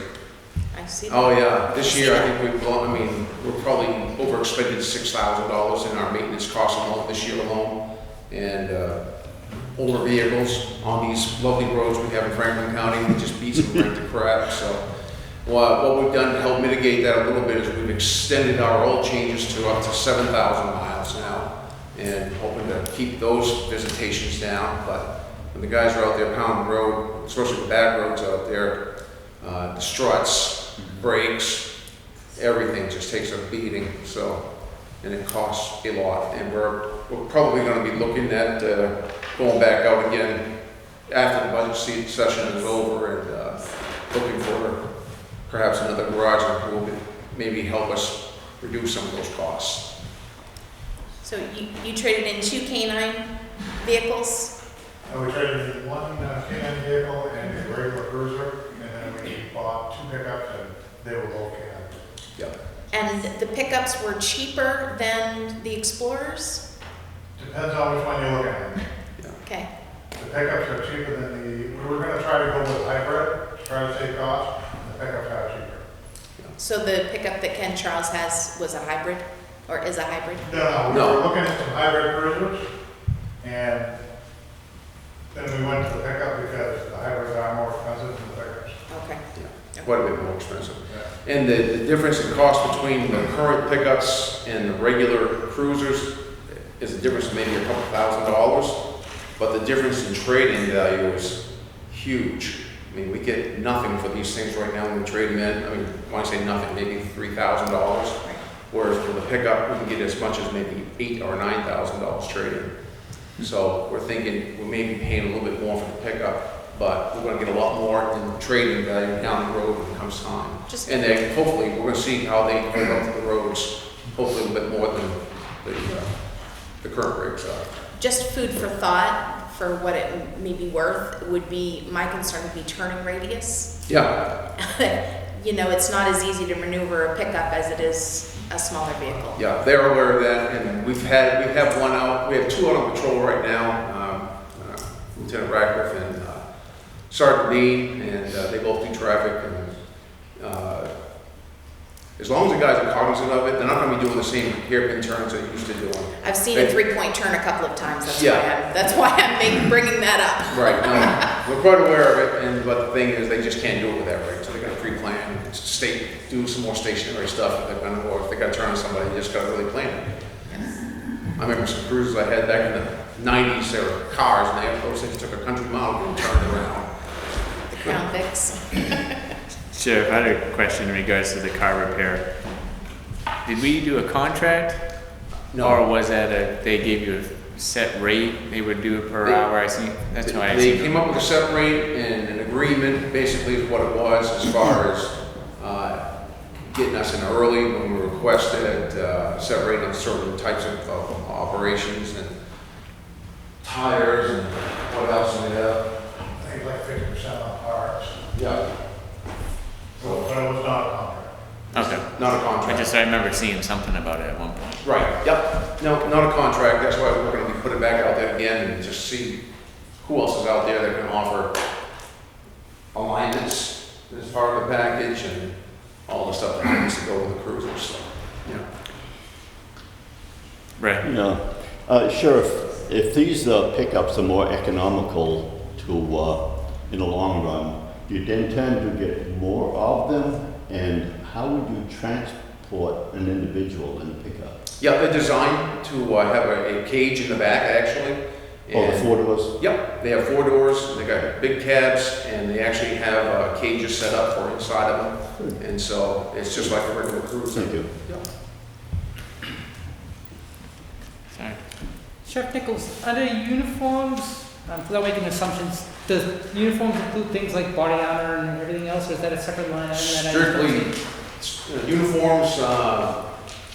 I see. Oh yeah, this year I think we're probably overexpended $6,000 in our maintenance costs alone this year alone, and older vehicles on these lovely roads we have in Franklin County, it just beats them right to crap. So what we've done to help mitigate that a little bit is we've extended our oil changes to up to 7,000 miles now, and hoping to keep those visitations down. But when the guys are out there pounding the road, especially the back roads out there, the struts, brakes, everything just takes a beating. So, and it costs a lot. And we're probably going to be looking at going back out again after the budget session is over, and looking for perhaps another garage that will maybe help us reduce some of those costs. So you traded in 2 K9 vehicles? We traded in 1 K9 vehicle and a regular cruiser, and then we bought 2 pickups, and they were both K9. Yeah. And the pickups were cheaper than the Explorers? Depends on which one you look at. Yeah. Okay. The pickups are cheaper than we were going to try to go with hybrid to try to save cost. The pickups are cheaper. So the pickup that Ken Charles has was a hybrid, or is a hybrid? No, we were looking at some hybrid cruisers, and then we went to the pickup because the hybrids are more expensive than the pickups. Okay. Yeah. Quite a bit more expensive. And the difference in cost between the current pickups and the regular cruisers is a difference of maybe a couple $1,000s, but the difference in trade-in value is huge. I mean, we get nothing for these things right now when we trade them in. I mean, when I say nothing, maybe $3,000. Whereas for the pickup, we can get as much as maybe $8,000 or $9,000 trade-in. So we're thinking we may be paying a little bit more for the pickup, but we're gonna get a lot more in trading value down the road when it comes time. And then hopefully, we're gonna see how they hold up to the roads, hopefully a little bit more than the current rates are. Just food for thought for what it may be worth would be, my concern would be turning radius. Yeah, You know, it's not as easy to maneuver a pickup as it is a smaller vehicle. yeah, they're aware of that, and we have one out, we have two out on patrol right now, Lieutenant Radcliffe and Sergeant Dean, and they both do traffic, and as long as the guys are cognizant of it, they're not gonna be doing the same hairpin turns they used to do. I've seen a 3-point turn a couple of times, Yeah. that's why I'm bringing that up. Right, no, we're quite aware of it, but the thing is, they just can't do it with that rate, so they gotta pre-plan, do some more stationary stuff if they're gonna, or if they gotta turn on somebody, they just gotta really plan it. I remember some cruises I had back in the 90s, there were cars, and those things took a country mile and turned around. The Crown Vics. Sheriff, I had a question in regards to the car repair. Did we do a contract? No. Or was that they gave you a set rate they would do per hour? I see, that's why I They see. came up with a set rate and an agreement, basically is what it was, as far as getting us in early when we requested a set rate on certain types of operations and tires and what else we have. I think like 50% on parts. Yeah. But it was not a contract. Okay. Not a contract. I remember seeing something about it at one point. Right, yep. No, not a contract. That's why we're gonna be putting it back out there again and just see who else is out there that can offer alignments as part of the package and all the stuff that needs to go with the cruisers, so, yeah. Right. Yeah. Sheriff, if these pickups are more economical to, in the long run, do you intend to get more of them? And how would you transport an individual in a pickup? Yeah, they're designed to have a cage in the back, actually. Oh, the And- 4 doors? Yep, they have 4 doors, they got big cabs, and they actually have cages set up for inside of them. And so it's just like a regular cruiser. Thank you. Yep. Sorry. Sheriff Nichols, under uniforms, without making assumptions, does uniforms include things like body armor and everything else, or is that a separate line item that I just don't see? Strictly, uniforms,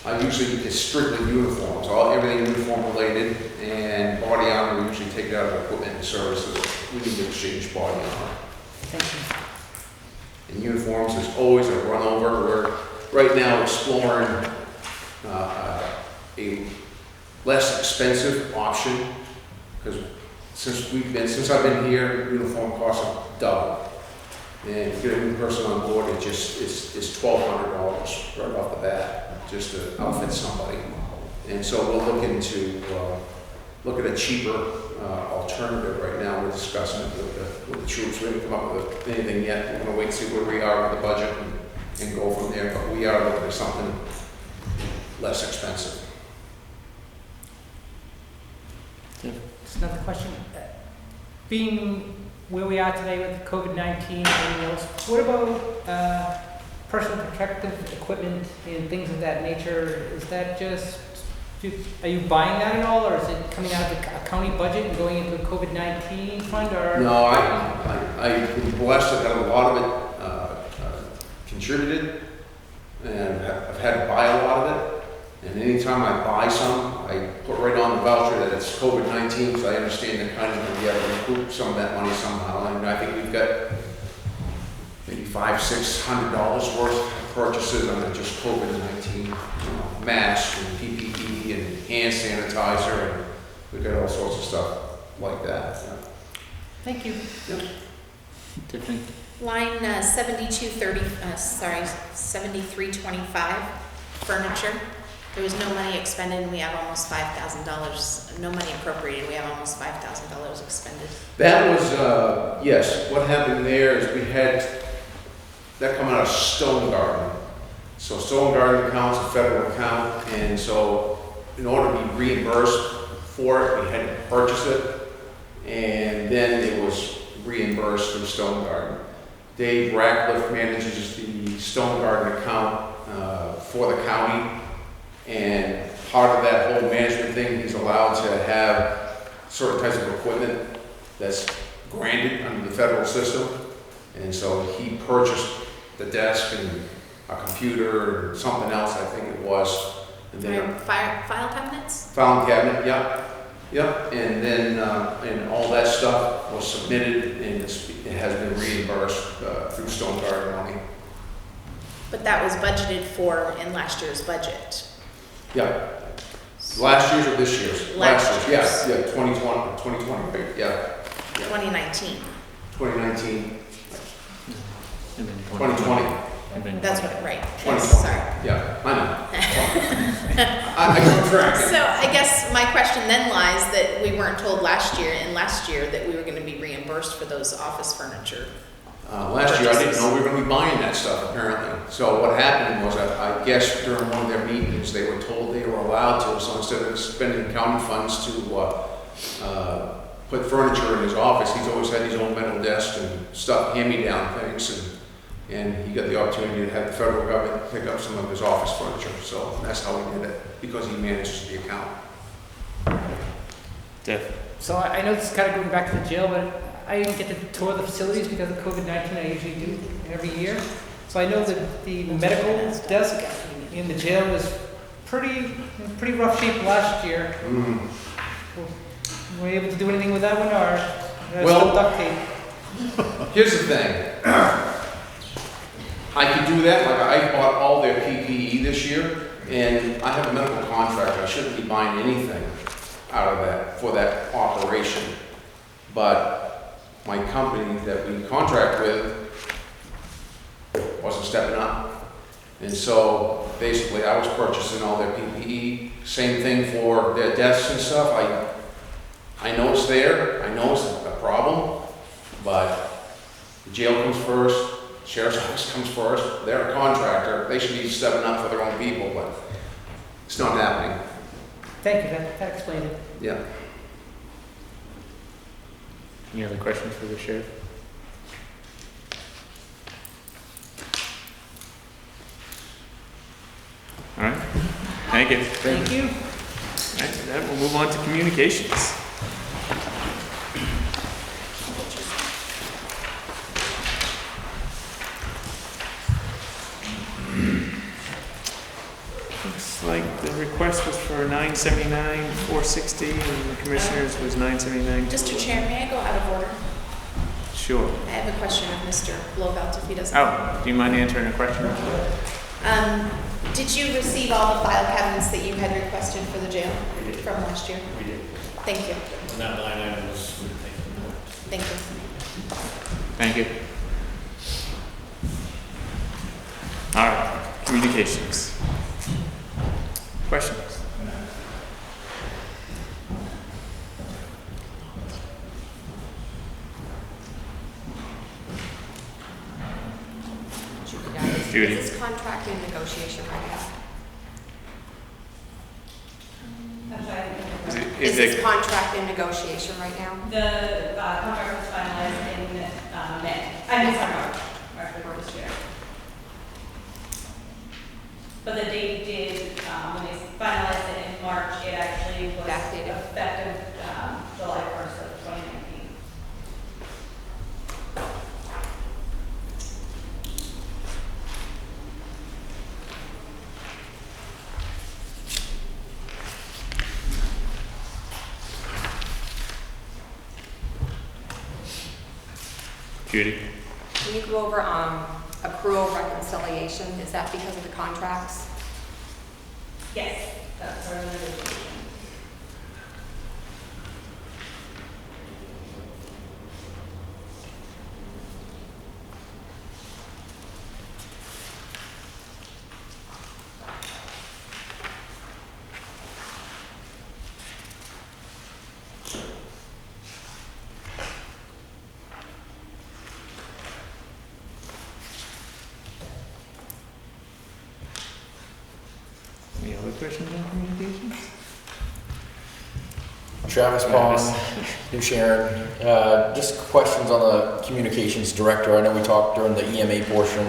I usually, it's strictly uniforms, everything uniform related, and body armor, we usually take it out of equipment and services. We need to exchange body armor. Thank you. And uniforms, there's always a run over. We're right now exploring a less expensive option, because since I've been here, uniform costs have doubled. And to get a new person on board, it's $1,200 right off the bat, just to outfit somebody. And so we're looking to look at a cheaper alternative right now. We're discussing it with the troops. We haven't come up with anything yet. We're gonna wait and see where we are with the budget and go from there. But we are looking at something less expensive. Just another question. Being where we are today with COVID-19 and everything else, what about personal protective equipment and things of that nature? Is that just, are you buying that at all, or is it coming out of the county budget and going into a COVID-19 fund, or? No, I've been blessed to have a lot of it contributed, and I've had to buy a lot of it. And anytime I buy some, I put right on the voucher that it's COVID-19, so I understand that kind of be able to recoup some of that money somehow. And I think we've got maybe $500-600 worth of purchases under just COVID-19, masks and PPE and hand sanitizer, and we've got all sorts of stuff like that. Yeah. Thank you. Yep. Different. Line 7325, furniture. There was no money expended, and we have almost $5,000, no money appropriated, we have almost $5,000 expended. That was, yes, what happened there is we had that coming out of Stone Garden. So Stone Garden account's a federal account, and so in order to be reimbursed for it, we had to purchase it, and then it was reimbursed through Stone Garden. Dave Ratcliffe manages the Stone Garden account for the county, and part of that whole management thing, he's allowed to have certain types of equipment that's granted under the federal system, and so he purchased the desk and a computer and something else, I think it was, and then File cabinets? filing cabinet, yep, and then and all that stuff was submitted and it has been reimbursed through Stone Garden money. But that was budgeted for in last year's budget. Yeah. Last year's or this year's? Last year's. Yeah, 2020, right? Yeah. 2019. 2019, And then 2020. And then That's what, right. 2020. Yes, sorry. Yeah, I know. I keep track. So I guess my question then lies that we weren't told last year that we were going to be reimbursed for those office furniture. Last year, I didn't know we were going to be buying that stuff, apparently. So what happened was, I guess during one of their meetings, they were told they were allowed to, so instead of spending county funds to put furniture in his office, he's always had his own metal desk and stuff, hand-me-down things, and he got the opportunity to have the federal government pick up some of his office furniture. So that's how he did it, because he manages the account. Jeff. So I know this is kind of going back to the jail, but I didn't get to tour the facilities because of COVID-19. I usually do every year. So I know that the medical desk in the jail was pretty rough shape last year. Were you able to do anything with that one, or Well, still duct tape? Here's the thing. I could do that, like I bought all their PPE this year, and I have a medical contract. I shouldn't be buying anything out of that for that operation. But my company that we contract with wasn't stepping up. And so basically I was purchasing all their PPE, same thing for their desks and stuff. I know it's there, I know it's a problem, but the jail comes first, sheriff's office comes first, they're a contractor, they should be stepping up for their own people, but it's not happening. Thank you, that explained it. Yeah. Any other questions for the sheriff? All right, thank you. Thank you. All right, with that, we'll move on to communications. Looks like the request was for $979,460, and the commissioners was $979,200. Mr. Chair, may I go out of order? Sure. I have a question of Mr. Blofeld, if he doesn't. Oh, do you mind answering a question? Did you receive all the file cabinets that you had requested for the jail from last year? We did. Thank you. And that line item was, Thank you. Thank you. All right, communications. Questions? Judy. Is this contract in negotiation right now? I'm sorry. Is this contract in negotiation right now? The contract was finalized in May. I mean, sorry, March before this year. But the date did, when they finalized it in March, it actually was effective July 1st of 2019. Judy. Can you go over accrual reconciliation? Is that because of the contracts? Yes, that's part of the negotiation. questions on communications? Travis Pond, New Sharon, just questions on the communications director. I know we talked during the EMA portion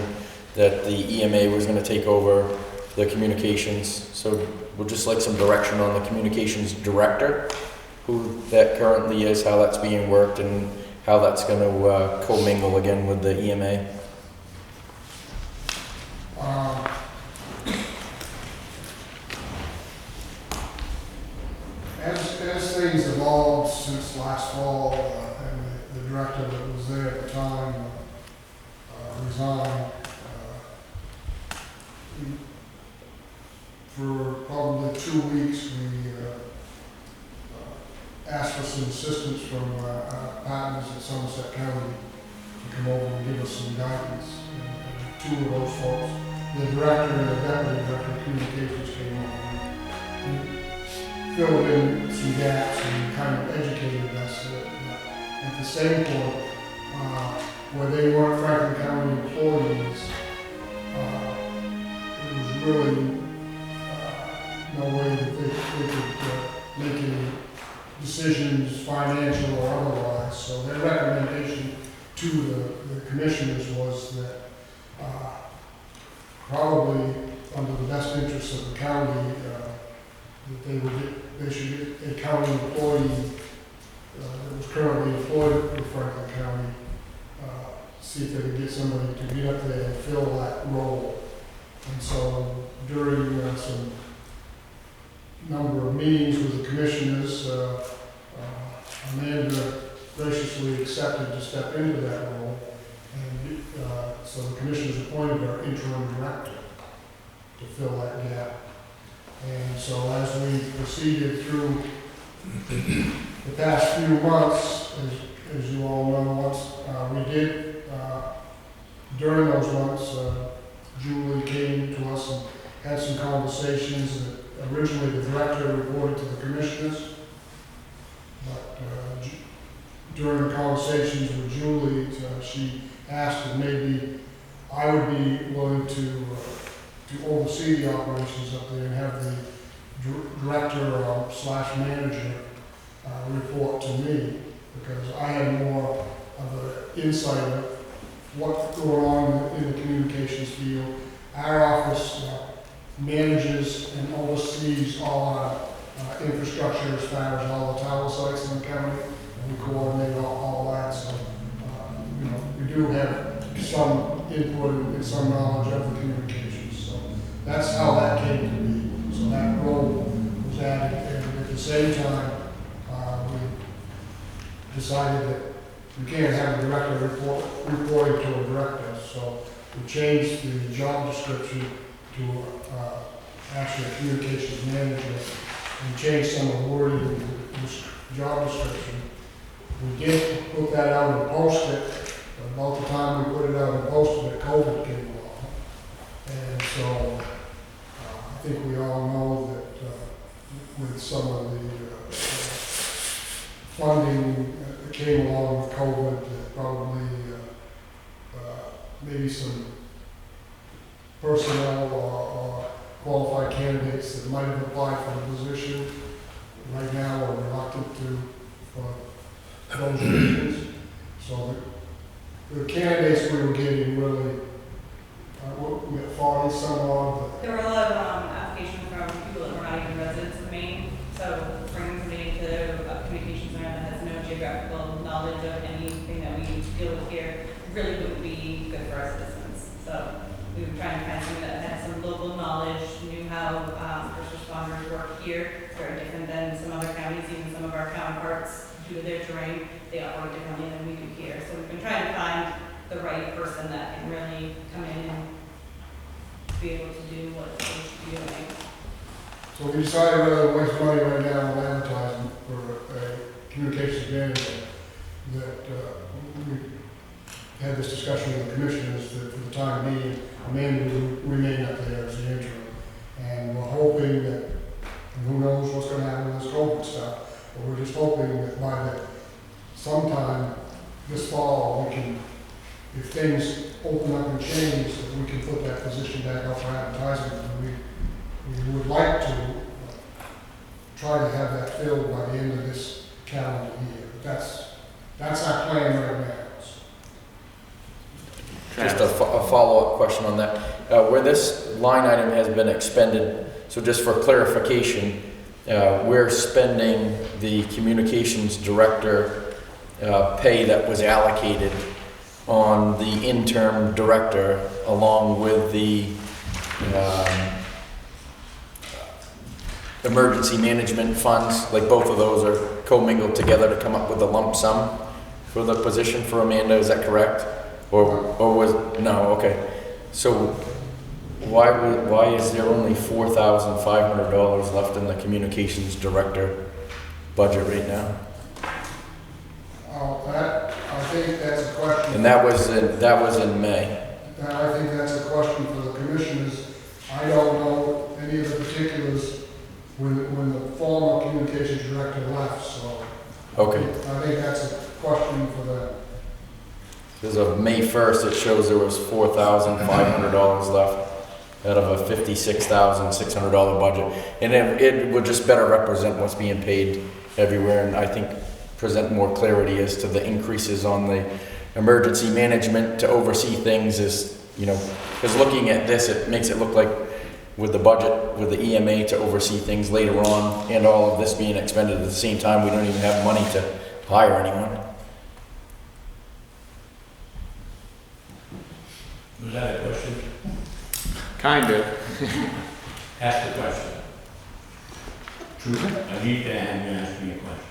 that the EMA was gonna take over the communications. So we'd just like some direction on the communications director, who that currently is, how that's being worked, and how that's gonna commingle again with the EMA. As things evolved since last fall, and the director that was there at the time resigned, for probably 2 weeks, we asked for some assistance from our partners in Somerset County to come over and give us some guidance. And 2 of those folks, the director and the deputy director of communications, came over and filled in some gaps and kind of educated us. At the same point, where they weren't Franklin County employees, it was really no way that they could make any decisions, financial or otherwise. So their recommendation to the commissioners was that probably under the best interests of the county, that they should get a county employee that was currently employed with Franklin County, see if they could get somebody to get up there and fill that role. And so during some number of meetings with the commissioners, Amanda graciously accepted to step into that role. And so the commissioners appointed our interim director to fill that gap. And so as we proceeded through the past few months, as you all know, we did, during those months, Julie came to us and had some conversations. Originally, the director reported to the commissioners, but during the conversations with Julie, she asked if maybe I would be willing to oversee the operations up there and have the director slash manager report to me, because I had more of an insight of what's going on in the communications field. Our office manages and oversees all our infrastructure as far as all the tower sites in the county, and we coordinate all that. So, we do have some input and some knowledge of the communications. So that's how that came to be. So that role was added, and at the same time, we decided that we can't have a director reporting to a director. So we changed the job description to actually a communications manager, and changed some of the wording in the job description. We did put that out and post it, but about the time we put it out and posted it, COVID came along. And so I think we all know that with some of the funding that came along with COVID, that probably maybe some personnel or qualified candidates that might have applied for the position right now are reluctant for those reasons. So the candidates we were getting really, we had 40 some odd. There were a lot of applications from people that were not even residents of Maine. So bringing somebody to a communications center that has no geographical knowledge of anything that we deal with here really wouldn't be good for our citizens. So we were trying to find someone that had some local knowledge, knew how first responders work here. It's very different than some other counties, even some of our counterparts, due to their terrain, they operate differently than we do here. So we've been trying to find the right person that can really come in and be able to do what they should be doing. So we decided rather than waste money right now on advertising for a communications manager, that we had this discussion with the commissioners that for the time being, Amanda will remain up there as the interim. And we're hoping that, and who knows what's going to happen with this COVID stuff, but we're just hoping that by sometime this fall, we can, if things open up and change, that we can put that position back up for advertising. And we we would like to try to have that filled by the end of this calendar year. That's our plan right now. Just a follow-up question on that. Where this line item has been expended, so just for clarification, we're spending the communications director pay that was allocated on the interim director along with the emergency management funds, like both of those are commingled together to come up with a lump sum for the position for Amanda, is that correct? Or was, no, okay. So why is there only $4,500 left in the communications director budget right now? I think that's a question. And that was in May. I think that's a question for the commissioners. I don't know any of the particulars when the former communications director left, so. Okay. I think that's a question for them. As of May 1st, it shows there was $4,500 left out of a $56,600 budget. And it would just better represent what's being paid everywhere, and I think present more clarity as to the increases on the emergency management to oversee things is, you know, because looking at this, it makes it look like with the budget, with the EMA to oversee things later on, and all of this being expended at the same time, we don't even have money to hire anyone. Was that a question? Kind of. Ask the question. True. I need to have you ask me a question.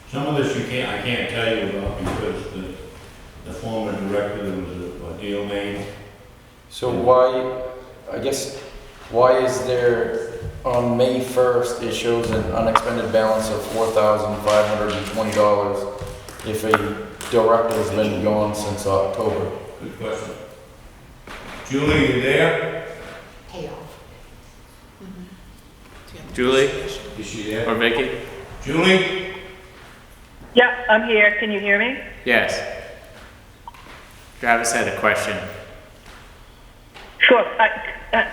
Some of this I can't tell you about because the former director, there was a deal made. So why is there, on May 1st, it shows an unexpended balance of $4,520 if a director's been gone since October? Good question. Julie, you there? Payoff. Julie Is she there? or Vicky? Julie? Yeah, I'm here. Can you hear me? Yes. Travis had a question. Sure.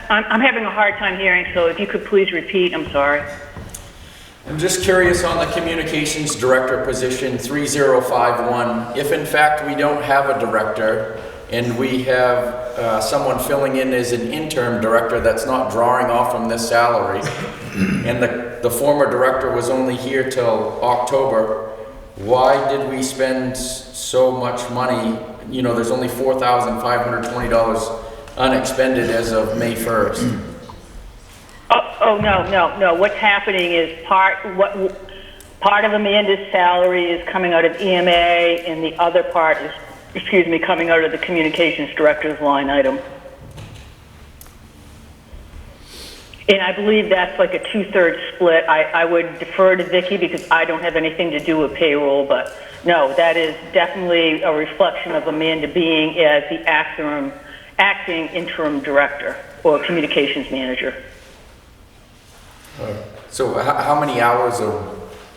I'm having a hard time hearing, so if you could please repeat, I'm sorry. I'm just curious on the communications director position 3051. If in fact we don't have a director and we have someone filling in as an interim director that's not drawing off from this salary, and the former director was only here till October, why did we spend so much money? You know, there's only $4,520 unexpended as of May 1st. No. What's happening is part of Amanda's salary is coming out of EMA, and the other part is, coming out of the communications director's line item. And I believe that's like a 2/3 split. I would defer to Vicky because I don't have anything to do with payroll, but no, that is definitely a reflection of Amanda being as the acting interim director or communications manager. So how many hours a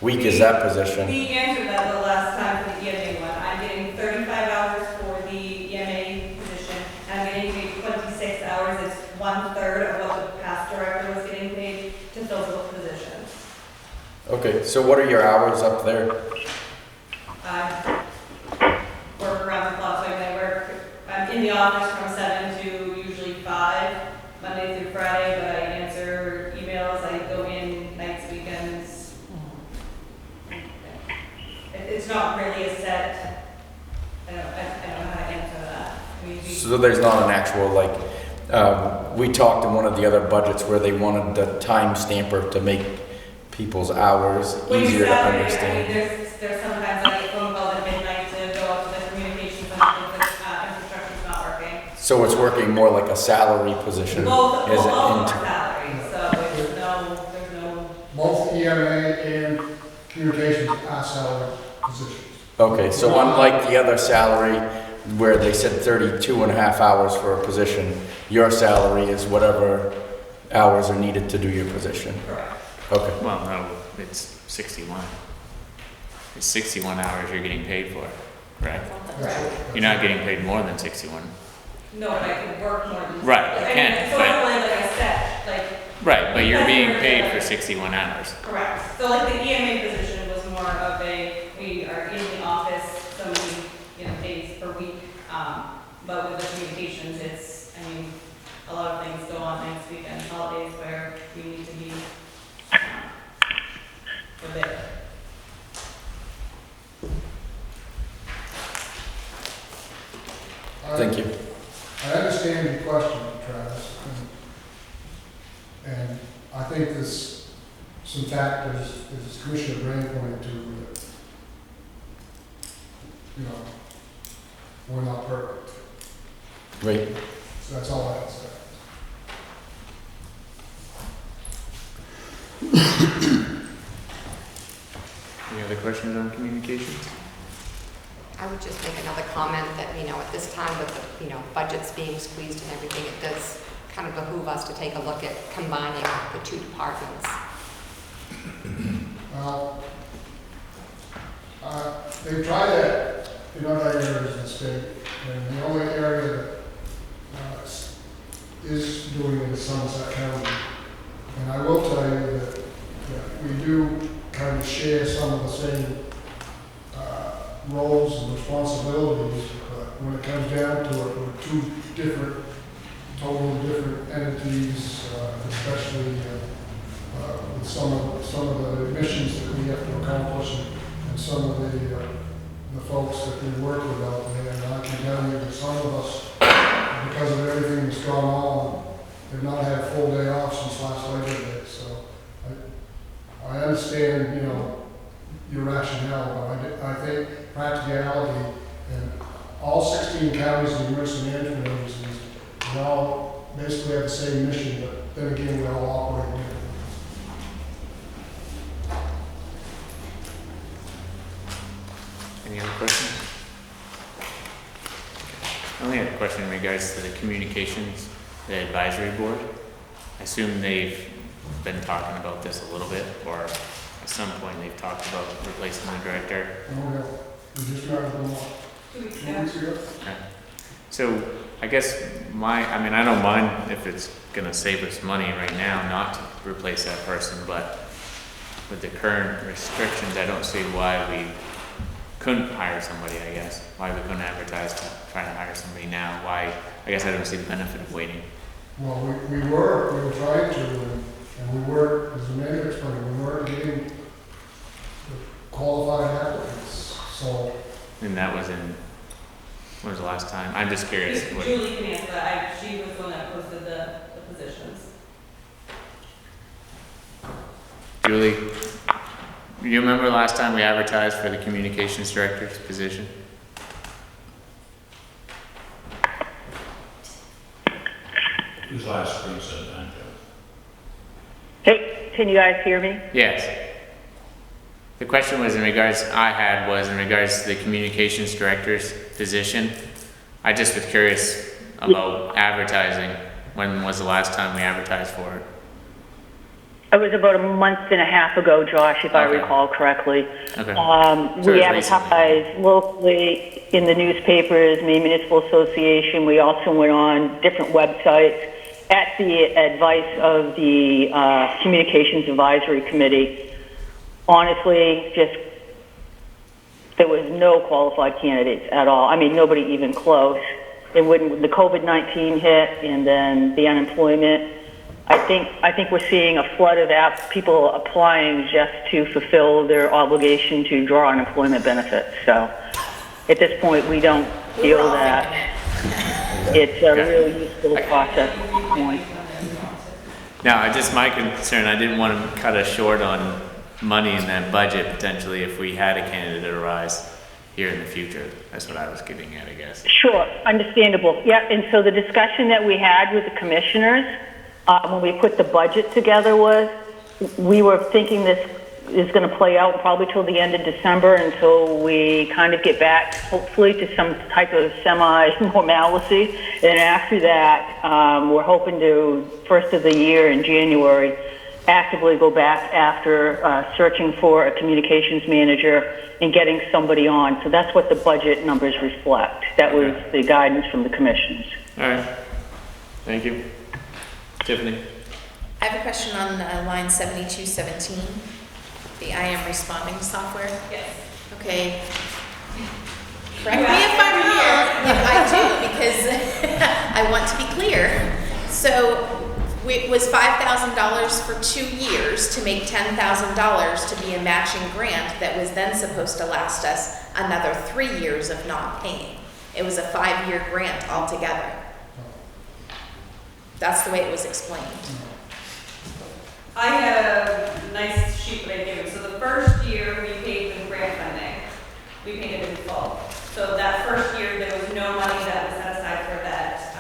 week is that position? We answered that the last time for the EMA one. I'm getting 35 hours for the EMA position, and I'm getting paid 26 hours. It's 1/3 of what the past director was getting paid to fill both positions. Okay, so what are your hours up there? I work around the clock, so I'm in the office from 7 to usually 5, Monday through Friday, but I answer emails, I go in nights, weekends. It's not really a set, I don't know how to answer that. So there's not an actual, we talked in one of the other budgets where they wanted the time stamper to make people's hours easier to understand. There's sometimes I get phone calls at midnight to go up to the communications center because the infrastructure's not working. So it's working more like a salary position. Both as an are intern. salary, so there's no. Both EMA and communications are salary positions. Okay, so unlike the other salary where they said 32.5 hours for a position, your salary is whatever hours are needed to do your position. Correct. Okay. Well, no, it's 61. It's 61 hours you're getting paid for, correct? Correct. You're not getting paid more than 61. No, but I could work more than. Right, you can, So but- like I said, like, Right, but you're being paid for 61 hours. Correct. So like the EMA position was more of we are in the office so many, days per week. But with the communications, a lot of things go on nights, weekends, holidays where we need to be there. Thank you. I understand your question, Travis, and I think there's some factors, as Commissioner Brand pointed to, that, we're not perfect. Right. So that's all I have to say. Any other questions on communications? I would just make another comment that, at this time with the, budgets being squeezed and everything, it does kind of behoove us to take a look at combining the two departments. They've tried that in other areas of the state, and the only area that is doing it is Somerset County. And I will tell you that we do kind of share some of the same roles and responsibilities, but when it comes down to it, we're two totally different entities, especially with some of the missions that we have to accomplish and some of the folks that we work with out there. And I can tell you that some of us, because of everything that's gone on, have not had a full day off since last Labor Day. So I understand, your rationale, but I think practicality, and all 16 counties and emergency management agencies, we all basically have the same mission, but then again, we all operate differently. Any other questions? I only had a question in regards to the communications, the advisory board. I assume they've been talking about this a little bit, or at some point they've talked about replacing the director. Oh, yeah. We just got them all 2 weeks ago. Okay. So I guess I don't mind if it's gonna save us money right now not to replace that person, but with the current restrictions, I don't see why we couldn't hire somebody, I guess. Why we couldn't advertise to try to hire somebody now. Why, I guess I don't see the benefit of waiting. Well, we were trying to, and we were, as Amanda explained, we were getting qualified applicants, so. And that was when was the last time? I'm just curious. Julie can answer that. She was the one that posted the positions. Julie, do you remember last time we advertised for the communications director's position? It was last spring sometime, Joe. Hey, can you guys hear me? Yes. The question was in regards to the communications director's position. I just was curious about advertising. When was the last time we advertised for it? It was about a month and a half ago, Josh, if I recall correctly. Okay. We advertised locally in the newspapers, Maine Municipal Association. We also went on different websites at the advice of the Communications Advisory Committee. Honestly, there was no qualified candidates at all. I mean, nobody even close. And when the COVID-19 hit and then the unemployment, I think we're seeing a flood of people applying just to fulfill their obligation to draw unemployment benefits. So at this point, we don't feel that it's a really useful process at this point. Now, my concern, I didn't want to cut us short on money in that budget potentially if we had a candidate arise here in the future. That's what I was getting at, I guess. Sure, understandable. Yeah, and so the discussion that we had with the commissioners when we put the budget together was, we were thinking this is going to play out probably till the end of December until we kind of get back, hopefully, to some type of semi-normalcy. And after that, we're hoping to, first of the year in January, actively go back after searching for a communications manager and getting somebody on. So that's what the budget numbers reflect. That was the guidance from the commissioners. All right. Thank you. Tiffany? I have a question on line 7217, the I am responding software. Yes. Okay. Correct me if I'm wrong. Yeah, I do, because I want to be clear. So it was $5,000 for 2 years to make $10,000 to be a matching grant that was then supposed to last us another 3 years of not paying. It was a 5-year grant altogether. That's the way it was explained. I have a nice sheet that I gave you. So the first year we paid the grant funding. We paid it in full. So that first year there was no money that was set aside for that,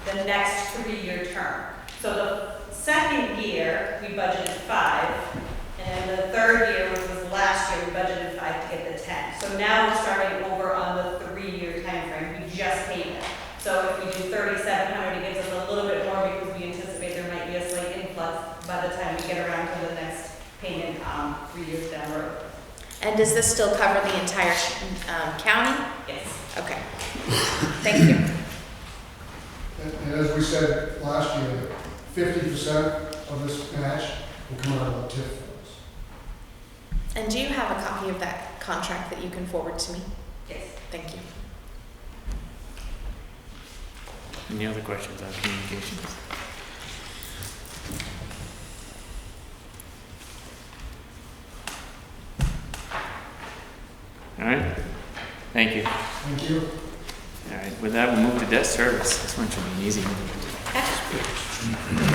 the next 3-year term. So the second year we budgeted 5, and the third year, which was last year, we budgeted 5 to get the 10. So now we're starting over on the 3-year time frame. We just paid it. So if we do 3,700, it gives us a little bit more because we anticipate there might be a slight influx by the time we get around to the next payment 3 years down the road. And does this still cover the entire county? Yes. Okay. Thank you. And as we said last year, 50% of this match will come out of the TIF funds. And do you have a copy of that contract that you can forward to me? Yes. Thank you. Any other questions on communications? All right, thank you. Thank you. All right, with that, we'll move to debt service. This one should be an easy one.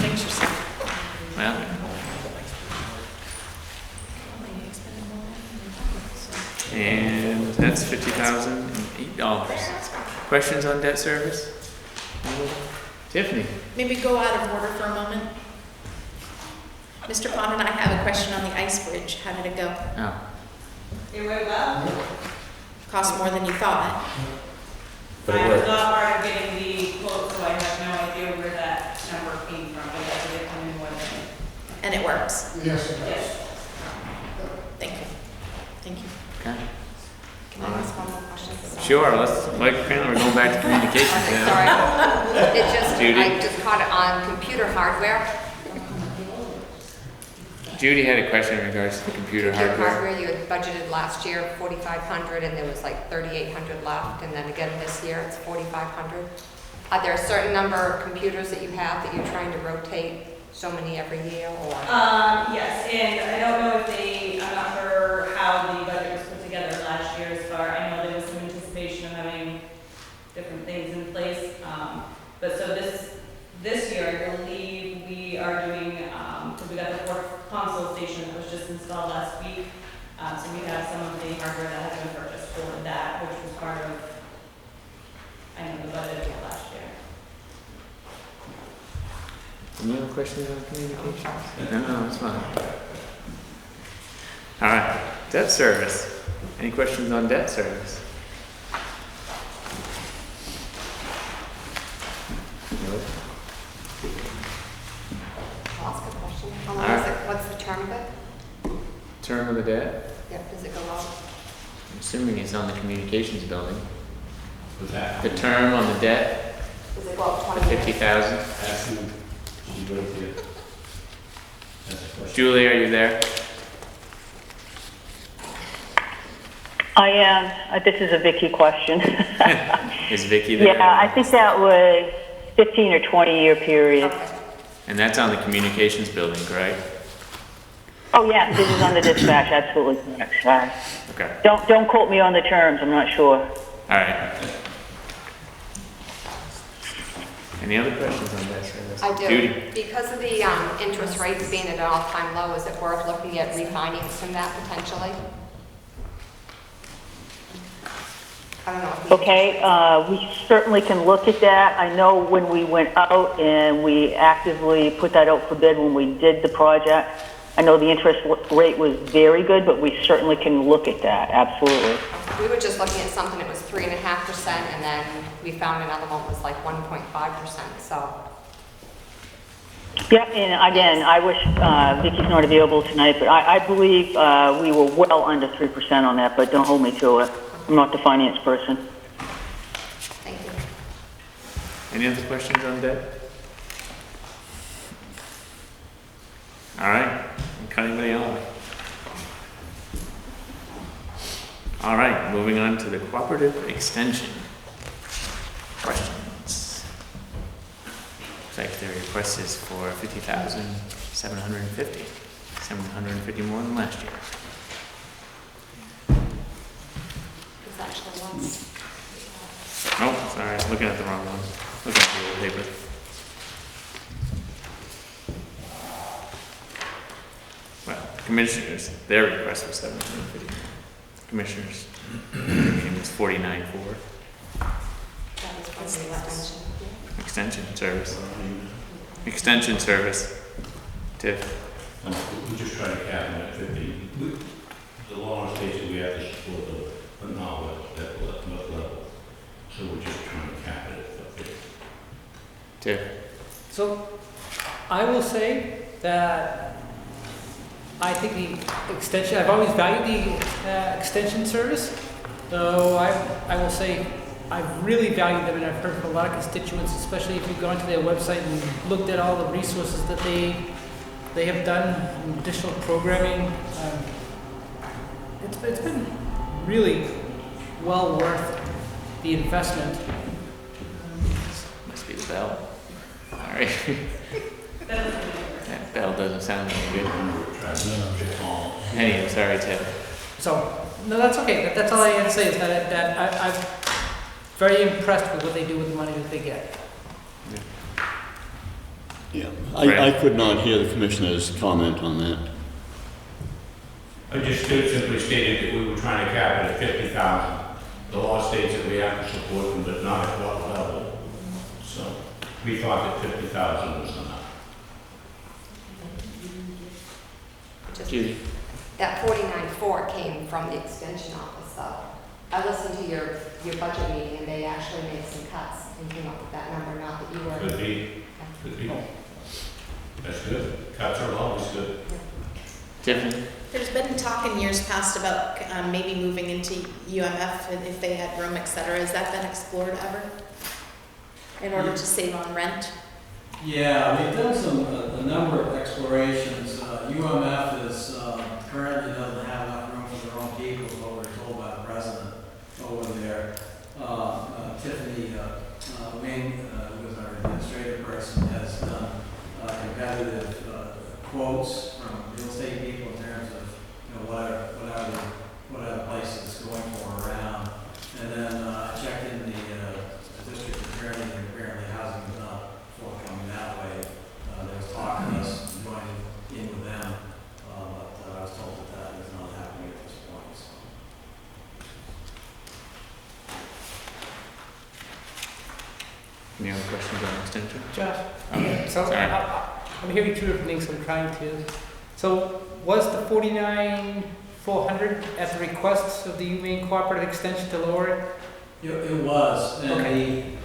Thanks yourself. Well, and that's $50,008. Questions on debt service? Tiffany? Maybe go out of order for a moment. Mr. Pond and I have a question on the ice bridge. How did it go? Oh, It went well. Cost more than you thought. But it I was worked. not part of getting the quote, so I have no idea where that number came from, but that did come in more than. And it works. Yes, it does. Yes. Thank you. Thank you. okay. Can I ask one more question? Sure, let's, like, we're going back to communications now. Sorry. It just, Judy? I just caught it on computer hardware. Judy had a question in regards to the computer hardware. You had budgeted last year 4,500 and there was like 3,800 left, and then again this year it's 4,500. Are there a certain number of computers that you have that you're trying to rotate so many every year, or? Yes, and I don't know if I'm not sure how the budget was put together last year as far, I know there was some anticipation of having different things in place. But so this year, I believe we are doing, because we got the fourth console station that was just installed last week. So we have some of the hardware that has been purchased for that, which was part of, I know, the budget for last year. Any other questions on communications? No, it's fine. All right, debt service. Any questions on debt service? Nope. I'll ask a question. How long All is right. it, what's the term of it? Term of the debt? Yep, does it go out? I'm assuming it's on the communications building. What's that? The term on the debt, Does it go out the 20 years? 50,000. Ask who she wrote to. That's a question. Julie, are you there? I am. This is a Vicky question. Is Vicky there? Yeah, I think that was 15 or 20 year period. Okay. And that's on the communications building, correct? Oh yeah, this is on the dispatch, absolutely correct. Sorry. Okay, Don't quote me on the terms, I'm not sure. all right. Any other questions on debt service? I do. Judy? Because of the interest rates being at an all-time low, is it worth looking at refinancing that potentially? I don't know. if the Okay, we certainly can look at that. I know when we went out and we actively put that out for bid when we did the project, I know the interest rate was very good, but we certainly can look at that, absolutely. We were just looking at something that was 3.5%, and then we found another one was like 1.5%, so. Yeah, and again, I wish Vicky's not available tonight, but I believe we were well under 3% on that, but don't hold me to it. I'm not the finance person. Thank you. Any other questions on debt? All right, cut anybody off? All right, moving on to the cooperative extension. Questions? Looks like the request is for 50,750. 750 more than last year. It's actually once. Oh, sorry, I'm looking at the wrong one. Looking at the old paper. Well, commissioners, their request was 750. Commissioners, premium was 49.4. That was for the extension. Extension service. Extension service. Tiff. We just try to cap it at 50. The law states that we have to support the novel at what level. So we're just trying to cap it at 50. Tiff. So I will say that I think the extension, I've always valued the extension service. So I will say I've really valued them, and I've heard from a lot of constituents, especially if you've gone to their website and looked at all the resources that they have done, additional programming. It's been really well worth the investment. Must be the bell. All right. That bell doesn't sound very good. Anyway, sorry, Ted. So, no, that's okay. That's all I had to say is that I'm very impressed with what they do with the money that they get. Yeah, I could not hear the commissioner's comment on that. I just simply stated that we were trying to cap it at 50,000. The law states that we have to support them, but not at what level. So we thought that 50,000 was enough. Judy. That 49.4 came from the extension office, though. I listened to your budget meeting, and they actually made some cuts and came up with that number, not that you were. Could be. That's good. Cuts are always good. Tiffany? There's been talk in years past about maybe moving into UMF if they had room, et cetera. Has that been explored ever? In order to save on rent? Yeah, we've done a number of explorations. UMF is currently doesn't have enough room for their own people, is what we're told by the president over there. Tiffany Wing, who is our administrative person, has done competitive quotes from real estate people in terms of what are the places going for around. And then I checked in the district attorney, and apparently housing is not forthcoming that way. There was talk of us joining in with them, but I was told that is not happening at this point. So. Any other questions on extension? Josh? Okay. So I'm hearing two different things, so I'm trying to. So was the 49,400 at the request of the UMaine Cooperative Extension to lower it? It was, and okay.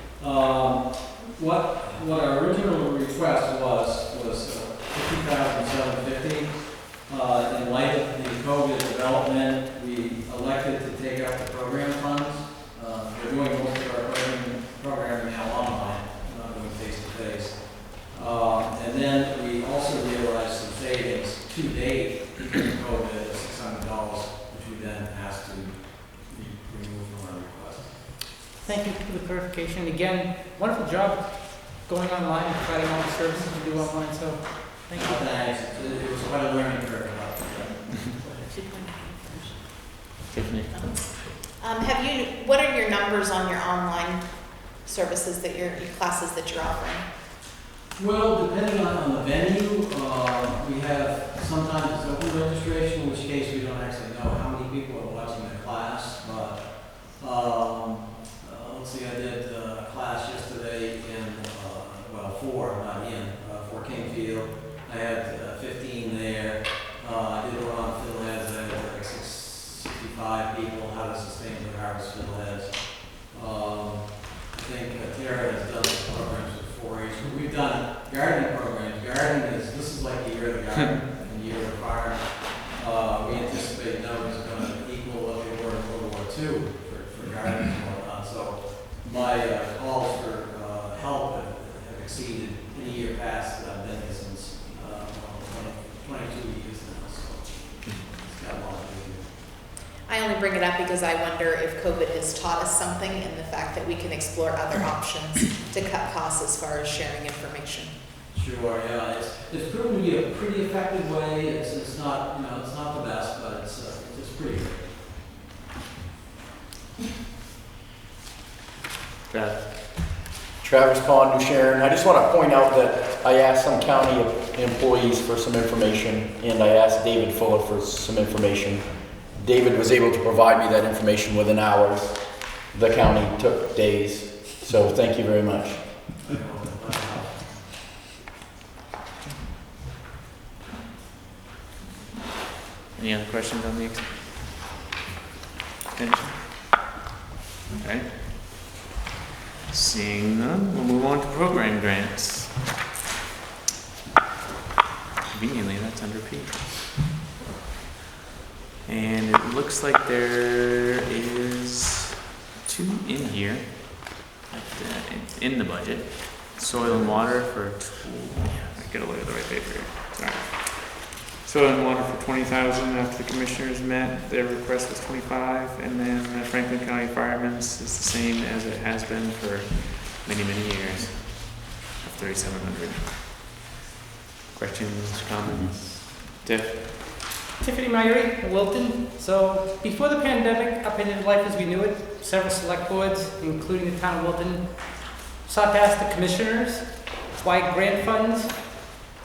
What our original request was 50,750. In light of the COVID development, we elected to take out the program funds. We're doing most of our programming now online, not doing face-to-face. And then we also realized some savings to date because of COVID of $600, which we then asked to remove from our request. Thank you for the clarification. Again, wonderful job going online and providing all the services you do online, so thank you. Thanks. It was quite a learning curve. Tiffany? What are your numbers on your online services that your classes that you're offering? Well, depending on the venue, we have sometimes it's open registration, in which case we don't actually know how many people are watching the class. But let's see, I did a class yesterday in, four Kingfield. I had 15 there. I did one on Fiddleheads. I had like 65 people, how to sustain the harvest Fiddleheads. I think Tara has done some programs with 4-H. We've done gardening programs. Gardening this is like the year of the garden and the year of the farm. We anticipate numbers are going to equal what they were in World War II for gardening and whatnot. So my calls for help have exceeded any year past that I've been here since 2014. only bring it up because I wonder if COVID has taught us something in the fact that we can explore other options to cut costs as far as sharing information. Sure, yeah, it's proven to be a pretty effective way. It's not, you know, it's not the best, but it's pretty good. Travis Pond, New Sharon. I just want to point out that I asked some county employees for some information, and I asked David Fuller for some information. David was able to provide me that information within hours. The county took days, so thank you very much. Any other questions on the extension? Okay. Seeing none, we'll move on to program grants. Conveniently, that's under P. And it looks like there is 2 in here, in the budget. Soil and water for, I gotta look at the right paper here, sorry. Soil and water for 20,000 after the commissioners met, their request was 25, and then the Franklin County Firemen's is the same as it has been for many, many years, of 3,700. Questions, comments? Tiff? Tiffany Myrie, Wilton. So before the pandemic upended life as we knew it, several select boards, including the town of Wilton, sought to ask the commissioners why grant funds,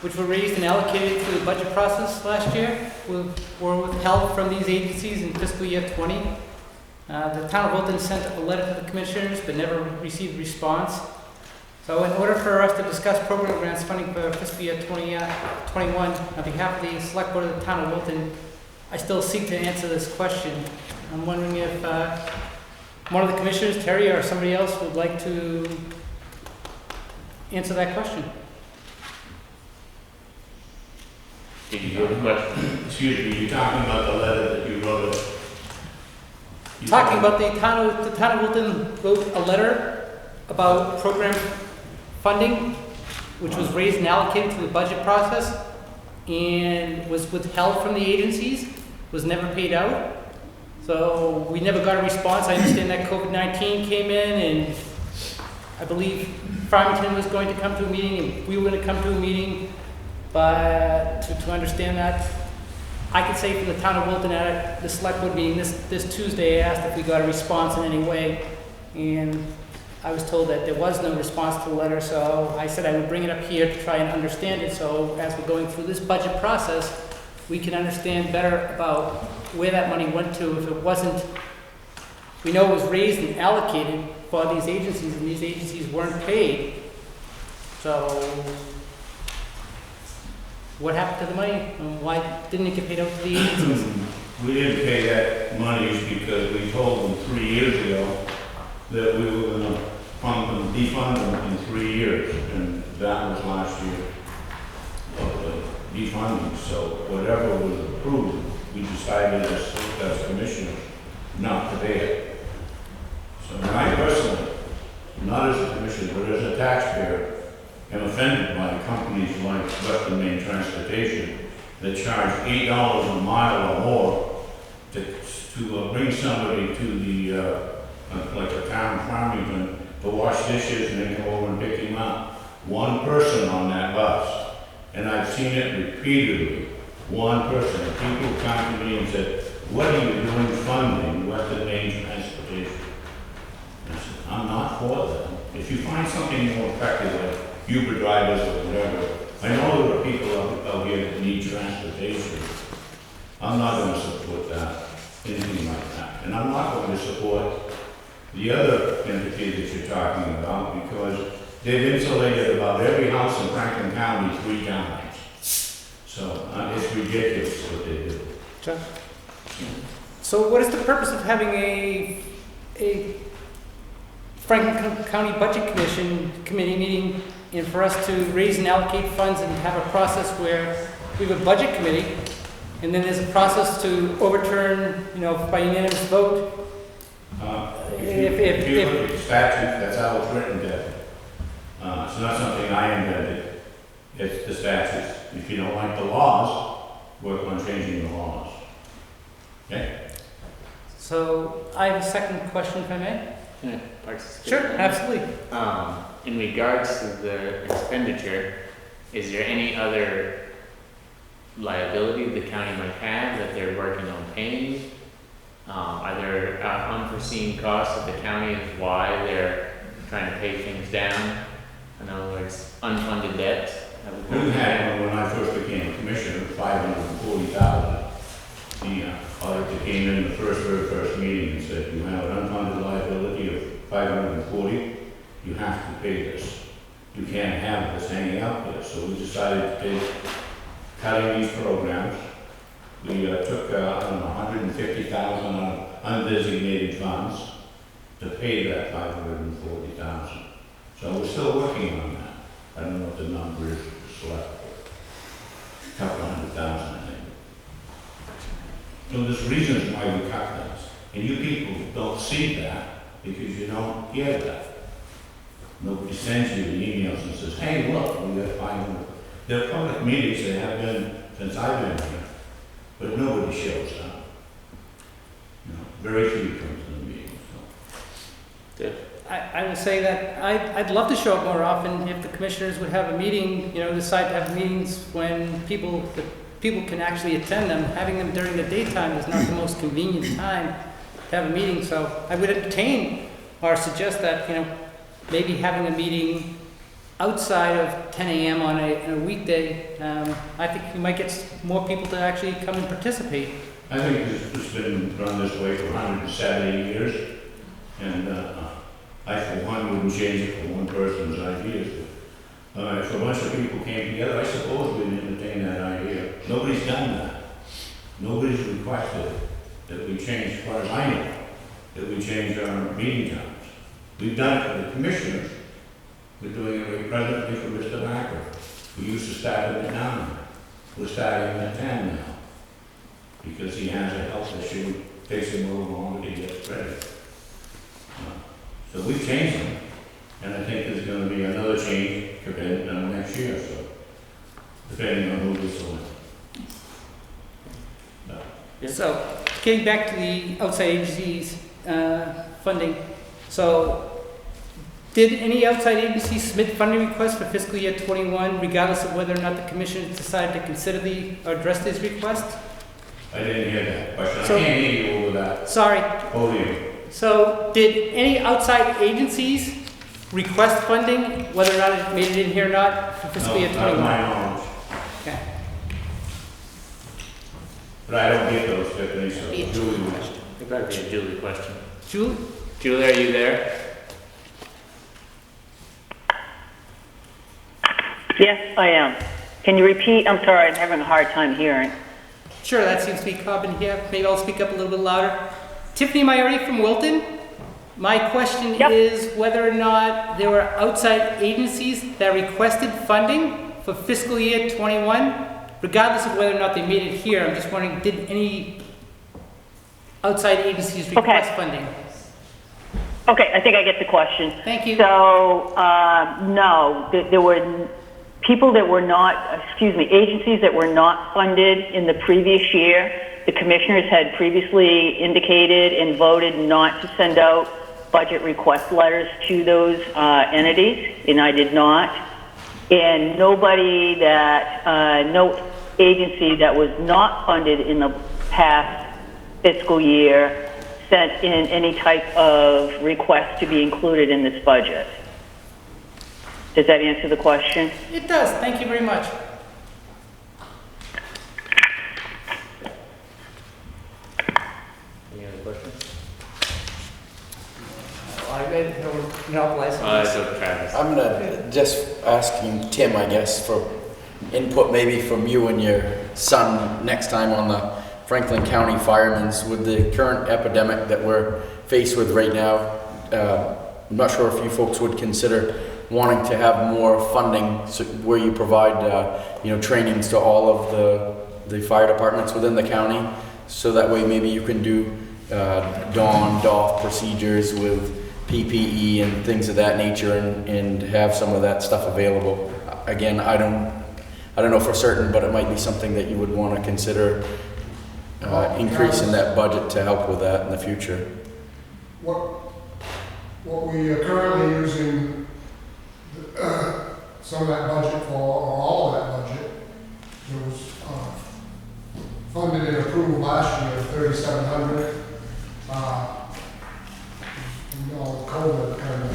which were raised and allocated through the budget process last year, were withheld from these agencies in fiscal year 20. The town of Wilton sent a letter to the commissioners but never received a response. So in order for us to discuss program grants funding for fiscal year 21, on behalf of the select board of the town of Wilton, I still seek to answer this question. I'm wondering if one of the commissioners, Terry or somebody else, would like to answer that question. Did you hear the question? Excuse me, you're talking about the letter that you wrote? Talking about the town of Wilton wrote a letter about program funding, which was raised and allocated through the budget process and was withheld from the agencies, was never paid out. So we never got a response. I understand that COVID-19 came in and I believe Farmington was going to come to a meeting and we were going to come to a meeting. But to understand that, I could say from the town of Wilton at the select board meeting this Tuesday, I asked if we got a response in any way. And I was told that there was no response to the letter, so I said I would bring it up here to try and understand it. So as we're going through this budget process, we can understand better about where that money went to. If it wasn't, we know it was raised and allocated for these agencies, and these agencies weren't paid. So what happened to the money, and why didn't it get paid out to the agencies? We didn't pay that money because we told them 3 years ago that we were going to defund them in 3 years, and that was last year of the defunding. So whatever was approved, we decided as commissioners not to pay it. So I personally, not as a commissioner, but as a taxpayer, am offended by companies like Western Main Transportation that charge $8 a mile or more to bring somebody to the like a town of Farmington to wash dishes and then come over and pick him up. One person on that bus, and I've seen it repeatedly. One person. And people come to me and said, "What are you doing funding Western Main Transportation?" And I said, "I'm not for that. If you find something more effective, like Uber drivers or whatever, I know there are people out here that need transportation. I'm not going to support that, anything like that. And I'm not going to support the other entity that you're talking about because they've insulated about every house in Franklin County 3 times. So it's ridiculous what they do." John? So what is the purpose of having a Franklin County Budget Committee meeting, and for us to raise and allocate funds and have a process where we have a budget committee, and then there's a process to overturn, by unanimous vote? If you look at the statute, that's how it's written, Deb. It's not something I invented. It's the statutes. If you don't like the laws, work on changing the laws. Okay? So I have a second question, if I may. Can I participate? Sure, absolutely. In regards to the expenditure, is there any other liability the county might have that they're working on paying? Are there unforeseen costs of the county of why they're trying to pay things down? In other words, unfunded debt? We had, when I first became a commissioner, 540,000. The auditor came in the very first meeting and said, you have an unfunded liability of 540, you have to pay this. You can't have this hanging out there. So we decided to take, cutting these programs. We took, I don't know, 150,000 on undesignated funds to pay that 540,000. So we're still working on that. I don't know what the number is, left. A couple $100,000, I think. So there's reasons why we cut things. And you people don't see that because you don't hear that. Nobody sends you the emails and says, hey, look, we got 500. There are public meetings that have been since I've been here, but nobody shows up. You know, very few come to the meetings. So. I will say that I'd love to show up more often if the commissioners would have a meeting, decide to have meetings when people can actually attend them. Having them during the daytime is not the most convenient time to have a meeting, so I would entertain or suggest that, maybe having a meeting outside of 10 a.m. on a weekday. I think you might get more people to actually come and participate. I think it's been run this way for 170 years, and I, for one, wouldn't change it for one person's ideas. If a bunch of people came together, I suppose we'd entertain that idea. Nobody's done that. Nobody's requested that we change, as far as I know, that we change our meeting times. We've done it for the commissioners. We're doing it presently for Mr. Backer. We used to start at 9. We're starting at 10 now. Because he has a health issue, it takes him a little longer to get ready. So we've changed them, and I think there's going to be another change compared to next year, so depending on who gets on. So, getting back to the outside agencies funding, so did any outside agencies submit funding requests for fiscal year 21, regardless of whether or not the commission decided to consider or address these requests? I didn't hear that question. So, I can't hear you over that. Sorry. Podium. So, did any outside agencies request funding, whether or not it made it in here or not, for fiscal year 21? Not my knowledge. Okay. But I don't get those, Tiffany, so Julie will. It better be a Julie question. Julie? Julie, are you there? Yes, I am. Can you repeat? I'm sorry, I'm having a hard time hearing. Sure, that seems to be common here. Maybe I'll speak up a little bit louder. Tiffany Maiori from Wilton. My question is whether or not there were outside agencies that requested funding for fiscal year 21, regardless of whether or not they made it here. I'm just wondering, did any outside agencies request funding? Okay, I think I get the question. Thank you. So, no, there were people that were not, agencies that were not funded in the previous year. The commissioners had previously indicated and voted not to send out budget request letters to those entities, and I did not. And nobody that, no agency that was not funded in the past fiscal year sent in any type of request to be included in this budget. Does that answer the question? It does. Thank you very much. Any other questions? I read no license. That's okay, Travis. I'm gonna just asking Tim, I guess, for input maybe from you and your son next time on the Franklin County Firemen's with the current epidemic that we're faced with right now. I'm not sure if you folks would consider wanting to have more funding where you provide, trainings to all of the fire departments within the county. So that way maybe you can do DOF procedures with PPE and things of that nature and have some of that stuff available. Again, I don't know for certain, but it might be something that you would want to consider increase in that budget to help with that in the future. What we are currently using some of that budget for, or all of that budget, it was funded and approved last year, 3,700. COVID kind of,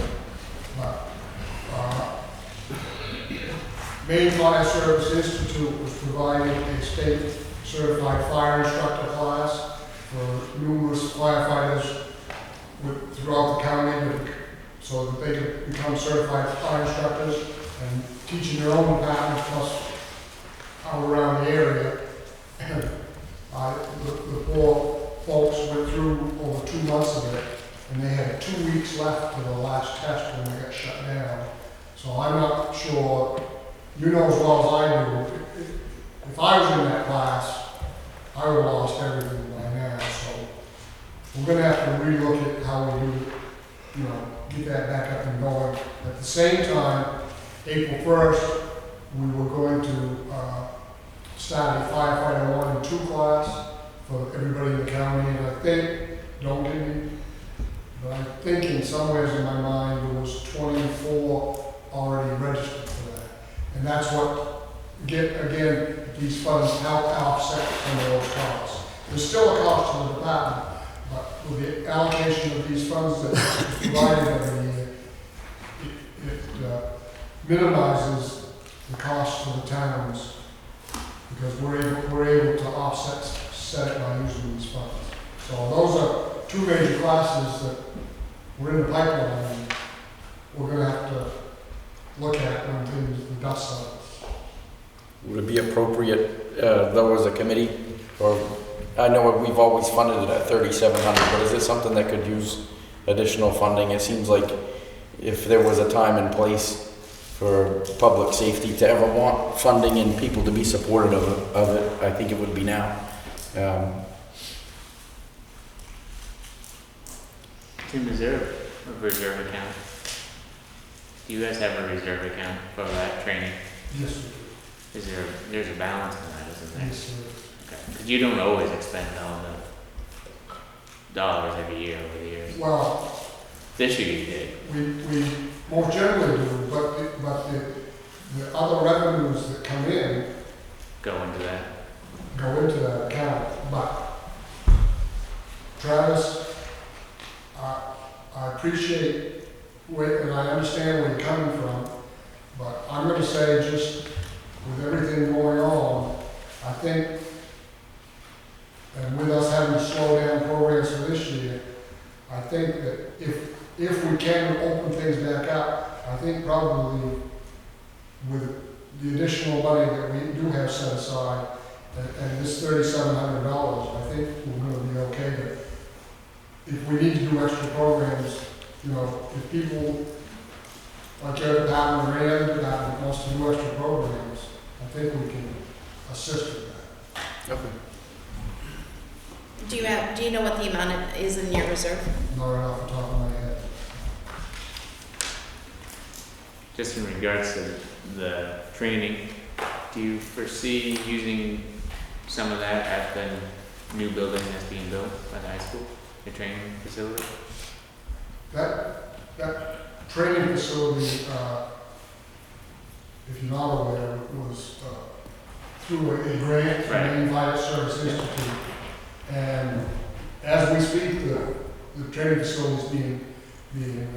Maine Fire Service Institute was providing a state certified fire instructor class for numerous firefighters throughout the county so that they could become certified fire instructors and teaching their own departments plus out around the area. And the poor folks went through over 2 months of it, and they had 2 weeks left to the last test when they got shut down. So I'm not sure, you know as well as I do, if I was in that class, I would have lost everything by now. So we're going to have to relook at how we do, get that back up and going. At the same time, April 1st, we were going to start a firefighter 1 and 2 class for everybody in the county, and I think, don't get me, but I think in some ways in my mind there was 24 already registered for that. And that's what, again, these funds help offset some of those costs. There's still a cost to the department, but with the allocation of these funds that is provided every year, it minimizes the cost to the towns because we're able to offset it by using these funds. So those are 2 major classes that we're in the pipeline, and we're going to have to look at when the dust settles. Would it be appropriate, though, as a committee, or I know we've always funded it at 3,700, but is it something that could use additional funding? It seems like if there was a time and place for public safety to ever want funding and people to be supportive of it, I think it would be now. Tim, is there a reserve account? Do you guys have a reserve account for that training? Yes, we do. There's a balance in that, isn't there? Yes, sir. Okay. Because you don't always expend all the dollars every year over the years. Well, this year you did. We more generally do, but the other revenues that come in Go into that. go into that account. But Travis, I appreciate and I understand where you're coming from, but I'm going to say just with everything going on, I think, and with us having to slow down programs for this year, I think that if we can open things back up, I think probably with the additional money that we do have set aside and this $3,700, I think we're going to be okay. But if we need to do extra programs, if people like your department or any other department wants to do extra programs, I think we can assist with that. Okay. Do you know what the amount is in your reserve? Not right off the top of my head. Just in regards to the training, do you foresee using some of that at the new building that's being built by the high school, the training facility? That training facility, if you're not aware, was through a grant from the Maine Fire Service Institute. And as we speak, the training facility is being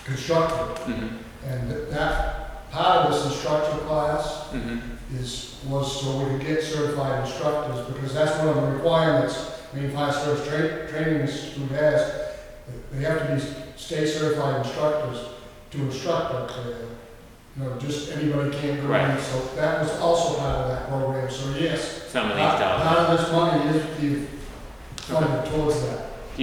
constructed. Mm-hmm. And that part of this instructor class Mm-hmm. was so we could get certified instructors, because that's one of the requirements Maine Fire Service Training Institute has. They have to be state certified instructors to instruct up there. Just anybody can't go in. So that was also part of that program. So yes, Some of these dollars. part of this money is being funded towards that. Do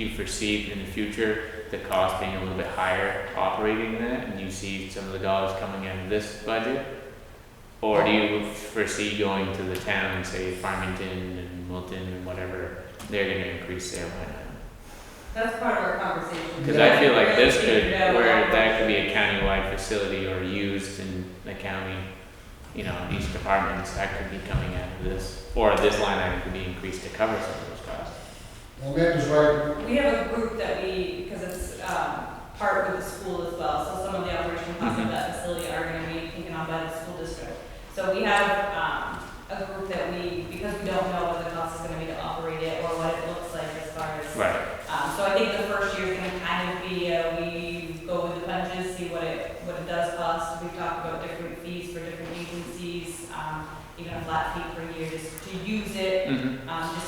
you foresee in the future the cost being a little bit higher operating that, and you see some of the dollars coming out of this budget? Or do you foresee going to the town, say Farmington and Milton and whatever, they're going to increase their line item? That's part of our conversation. Because I feel like this could, where that could be a countywide facility or used in the county. you know, each department, that could be coming out of this, or this line item could be increased to cover some of those costs. Well, Amanda's right. We have a group that because it's part with the school as well, so some of the operational costs of that facility are gonna be taken on by the school district. So we have a group that because we don't know what the cost is gonna be to operate it or what it looks like as far as. Right. So I think the first year is gonna kind of be, we go with the punches, see what it does cost. We've talked about different fees for different agencies, even a flat fee per year just to use it, just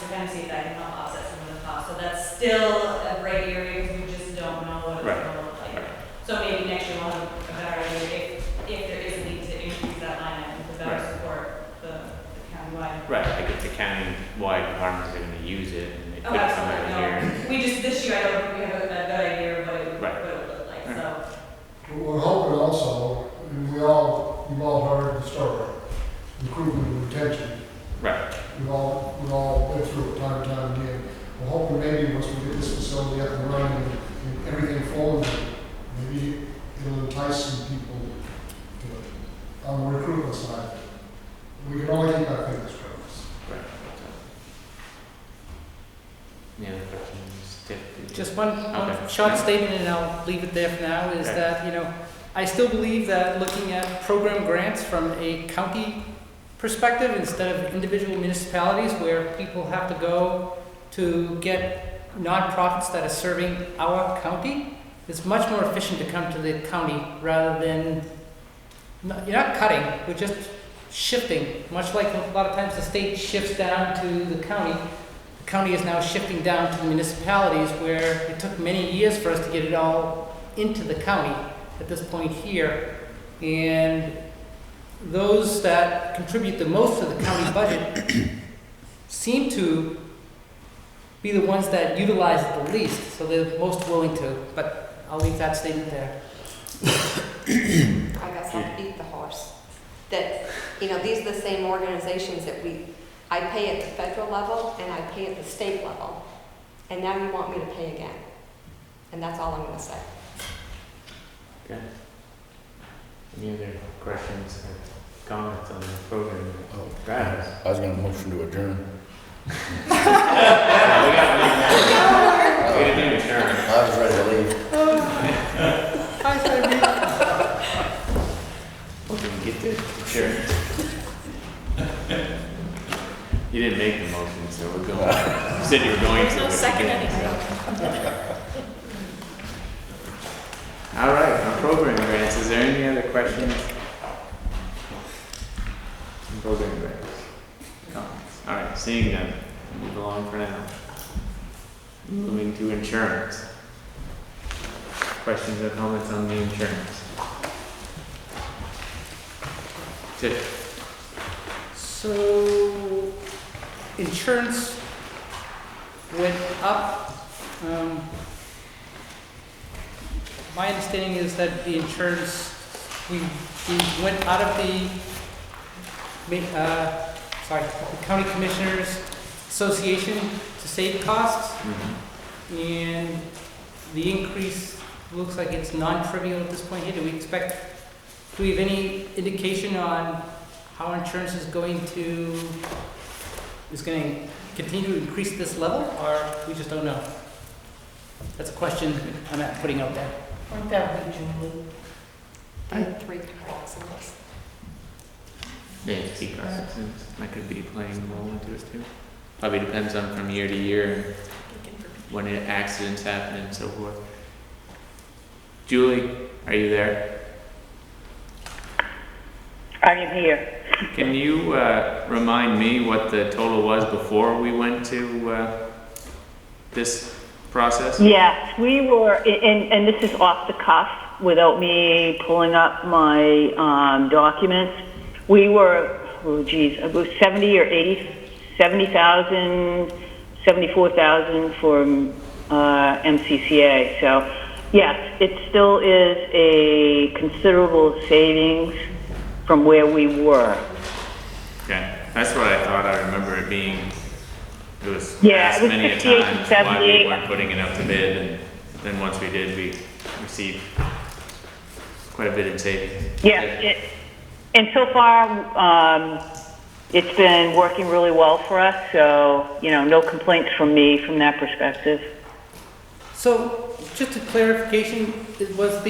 to kind of see if that can help offset some of the costs. So that's still a gray area because we just don't know what it's gonna look like. So maybe next year we'll have a better idea if there is a need to increase that line item to better support the countywide. Right, like if the county-wide departments are gonna use it, and it Oh, could come out absolutely, here. no. We just, this year, I don't think we have a good idea of what it would look like, so. We're hoping also, and you've all heard the story, recruitment and retention. Right. We've all been through it time and time again. We're hoping maybe once we get this facility up and running and everything flowing, maybe it'll entice some people to it on the recruitment side. We can only keep our fingers crossed. Right. Any other questions? Tiff? Just one Okay. short statement, and I'll leave it there for now, is Okay. that, you know, I still believe that looking at program grants from a county perspective instead of individual municipalities where people have to go to get nonprofits that are serving our county, it's much more efficient to come to the county rather than, you're not cutting, we're just shifting, much like a lot of times the state shifts down to the county. The county is now shifting down to the municipalities where it took many years for us to get it all into the county at this point here. And those that contribute the most to the county budget seem to be the ones that utilize it the least, so they're most willing to, but I'll leave that statement there. I guess I'll beat the horse. That, you know, these are the same organizations that I pay at the federal level and I pay at the state level. And now you want me to pay again. And that's all I'm gonna say. Okay. Any other questions or comments on the program? Oh, Travis? I was gonna motion to adjourn. We gotta do insurance. I was ready to leave. Well, can we get the insurance? You didn't make the motion, so we're going. You said you were going to. There's no but you second didn't, anyway. so. All right, on program grants, is there any other questions? On program grants? Comments? All right, seeing none, move along for now. Moving to insurance. Questions or comments on the insurance? Tiff? So, insurance went up. My understanding is that the insurance, we went out of the County Commissioners Association to save costs. And the increase looks like it's non-trivial at this point here. Do we have any indication on how insurance is going to continue to increase this level, or we just don't know? That's a question I'm not putting out there. Wouldn't that be Julie? I had 3 car accidents. Yeah, peak accidents, that could be playing a role into it too. Probably depends on from year to year, when accidents happen and so forth. Julie, are you there? I am here. Can you remind me what the total was before we went to this process? Yes, we were, and this is off the cuff without me pulling up my documents. We were, it was 70 or 80, 70,000, 74,000 for MCCA. So yes, it still is a considerable savings from where we were. Okay, that's what I thought. I remember it being. It was Yeah, asked it was many a 58 times and why we 78. weren't putting it up to bid, and then once we did, we received quite a bit in savings. Yes, And so far, it's been working really well for us, so, no complaints from me from that perspective. So, just a clarification, it was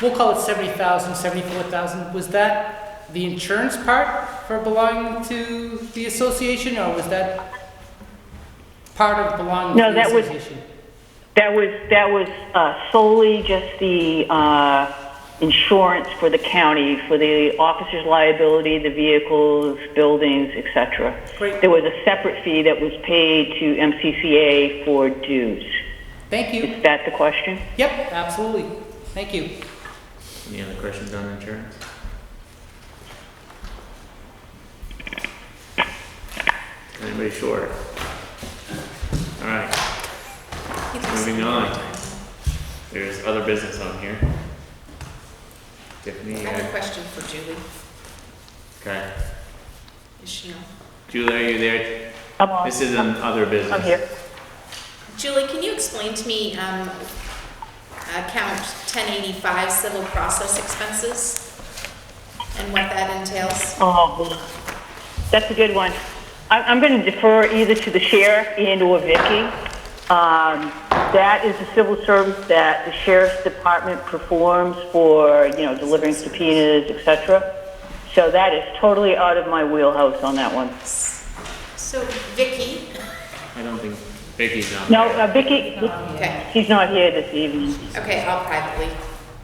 we'll call it 70,000, 74,000, was that the insurance part for belonging to the association, or was that part of belonging to the association? That was solely just the insurance for the county, for the officer's liability, the vehicles, buildings, etc. Great. There was a separate fee that was paid to MCCA for dues. Thank you. Is that the question? Yep, absolutely. Thank you. Any other questions on insurance? Anybody short? All right. Moving on. There's other business on here. Tiffany, I have a question for Julie. okay. Is she on? Julie, are you there? I'm on. This is an other business. I'm here. Julie, can you explain to me, account 1085 civil process expenses and what that entails? Oh, that's a good one. I'm going to defer either to the sheriff and or Vicky. That is a civil service that the sheriff's department performs for, delivering subpoenas, etc. So that is totally out of my wheelhouse on that one. So Vicky, I don't think Vicky's on No, there. Vicky, okay, she's not here this evening. okay, I'll privately.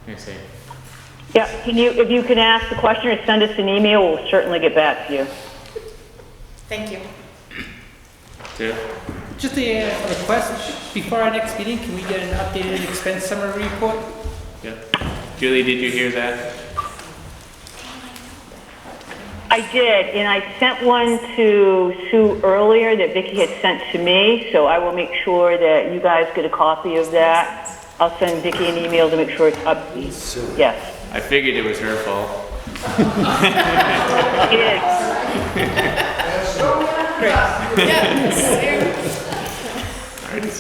I see. Yeah, if you can ask the question or send us an email, we'll certainly get back to you. Thank you. Two? Just a request, before our next meeting, can we get an updated expense summary report? Yep. Julie, did you hear that? I did, and I sent one to Sue earlier that Vicky had sent to me, so I will make sure that you guys get a copy of that. I'll send Vicky an email to make sure it's up. Yes. I figured it was her fault. It is.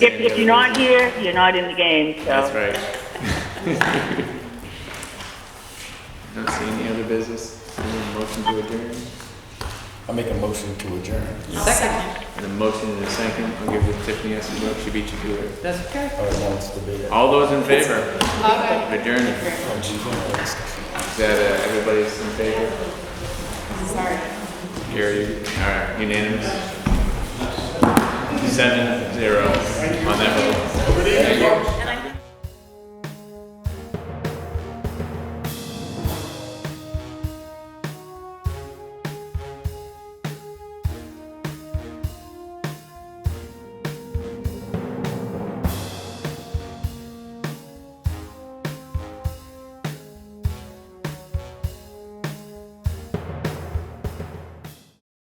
If you're not here, you're not in the game, so. That's right. Don't see any other business. Any motion to adjourn? I'll make a motion to adjourn. Second. And a motion and a second. I'll give it to Tiffany S. She beat you to it. That's okay. Oh, no, it's debated. All those in favor? Okay. Adjourning. Is that everybody's in favor? Sorry. All right, unanimous. 7-0 on that vote.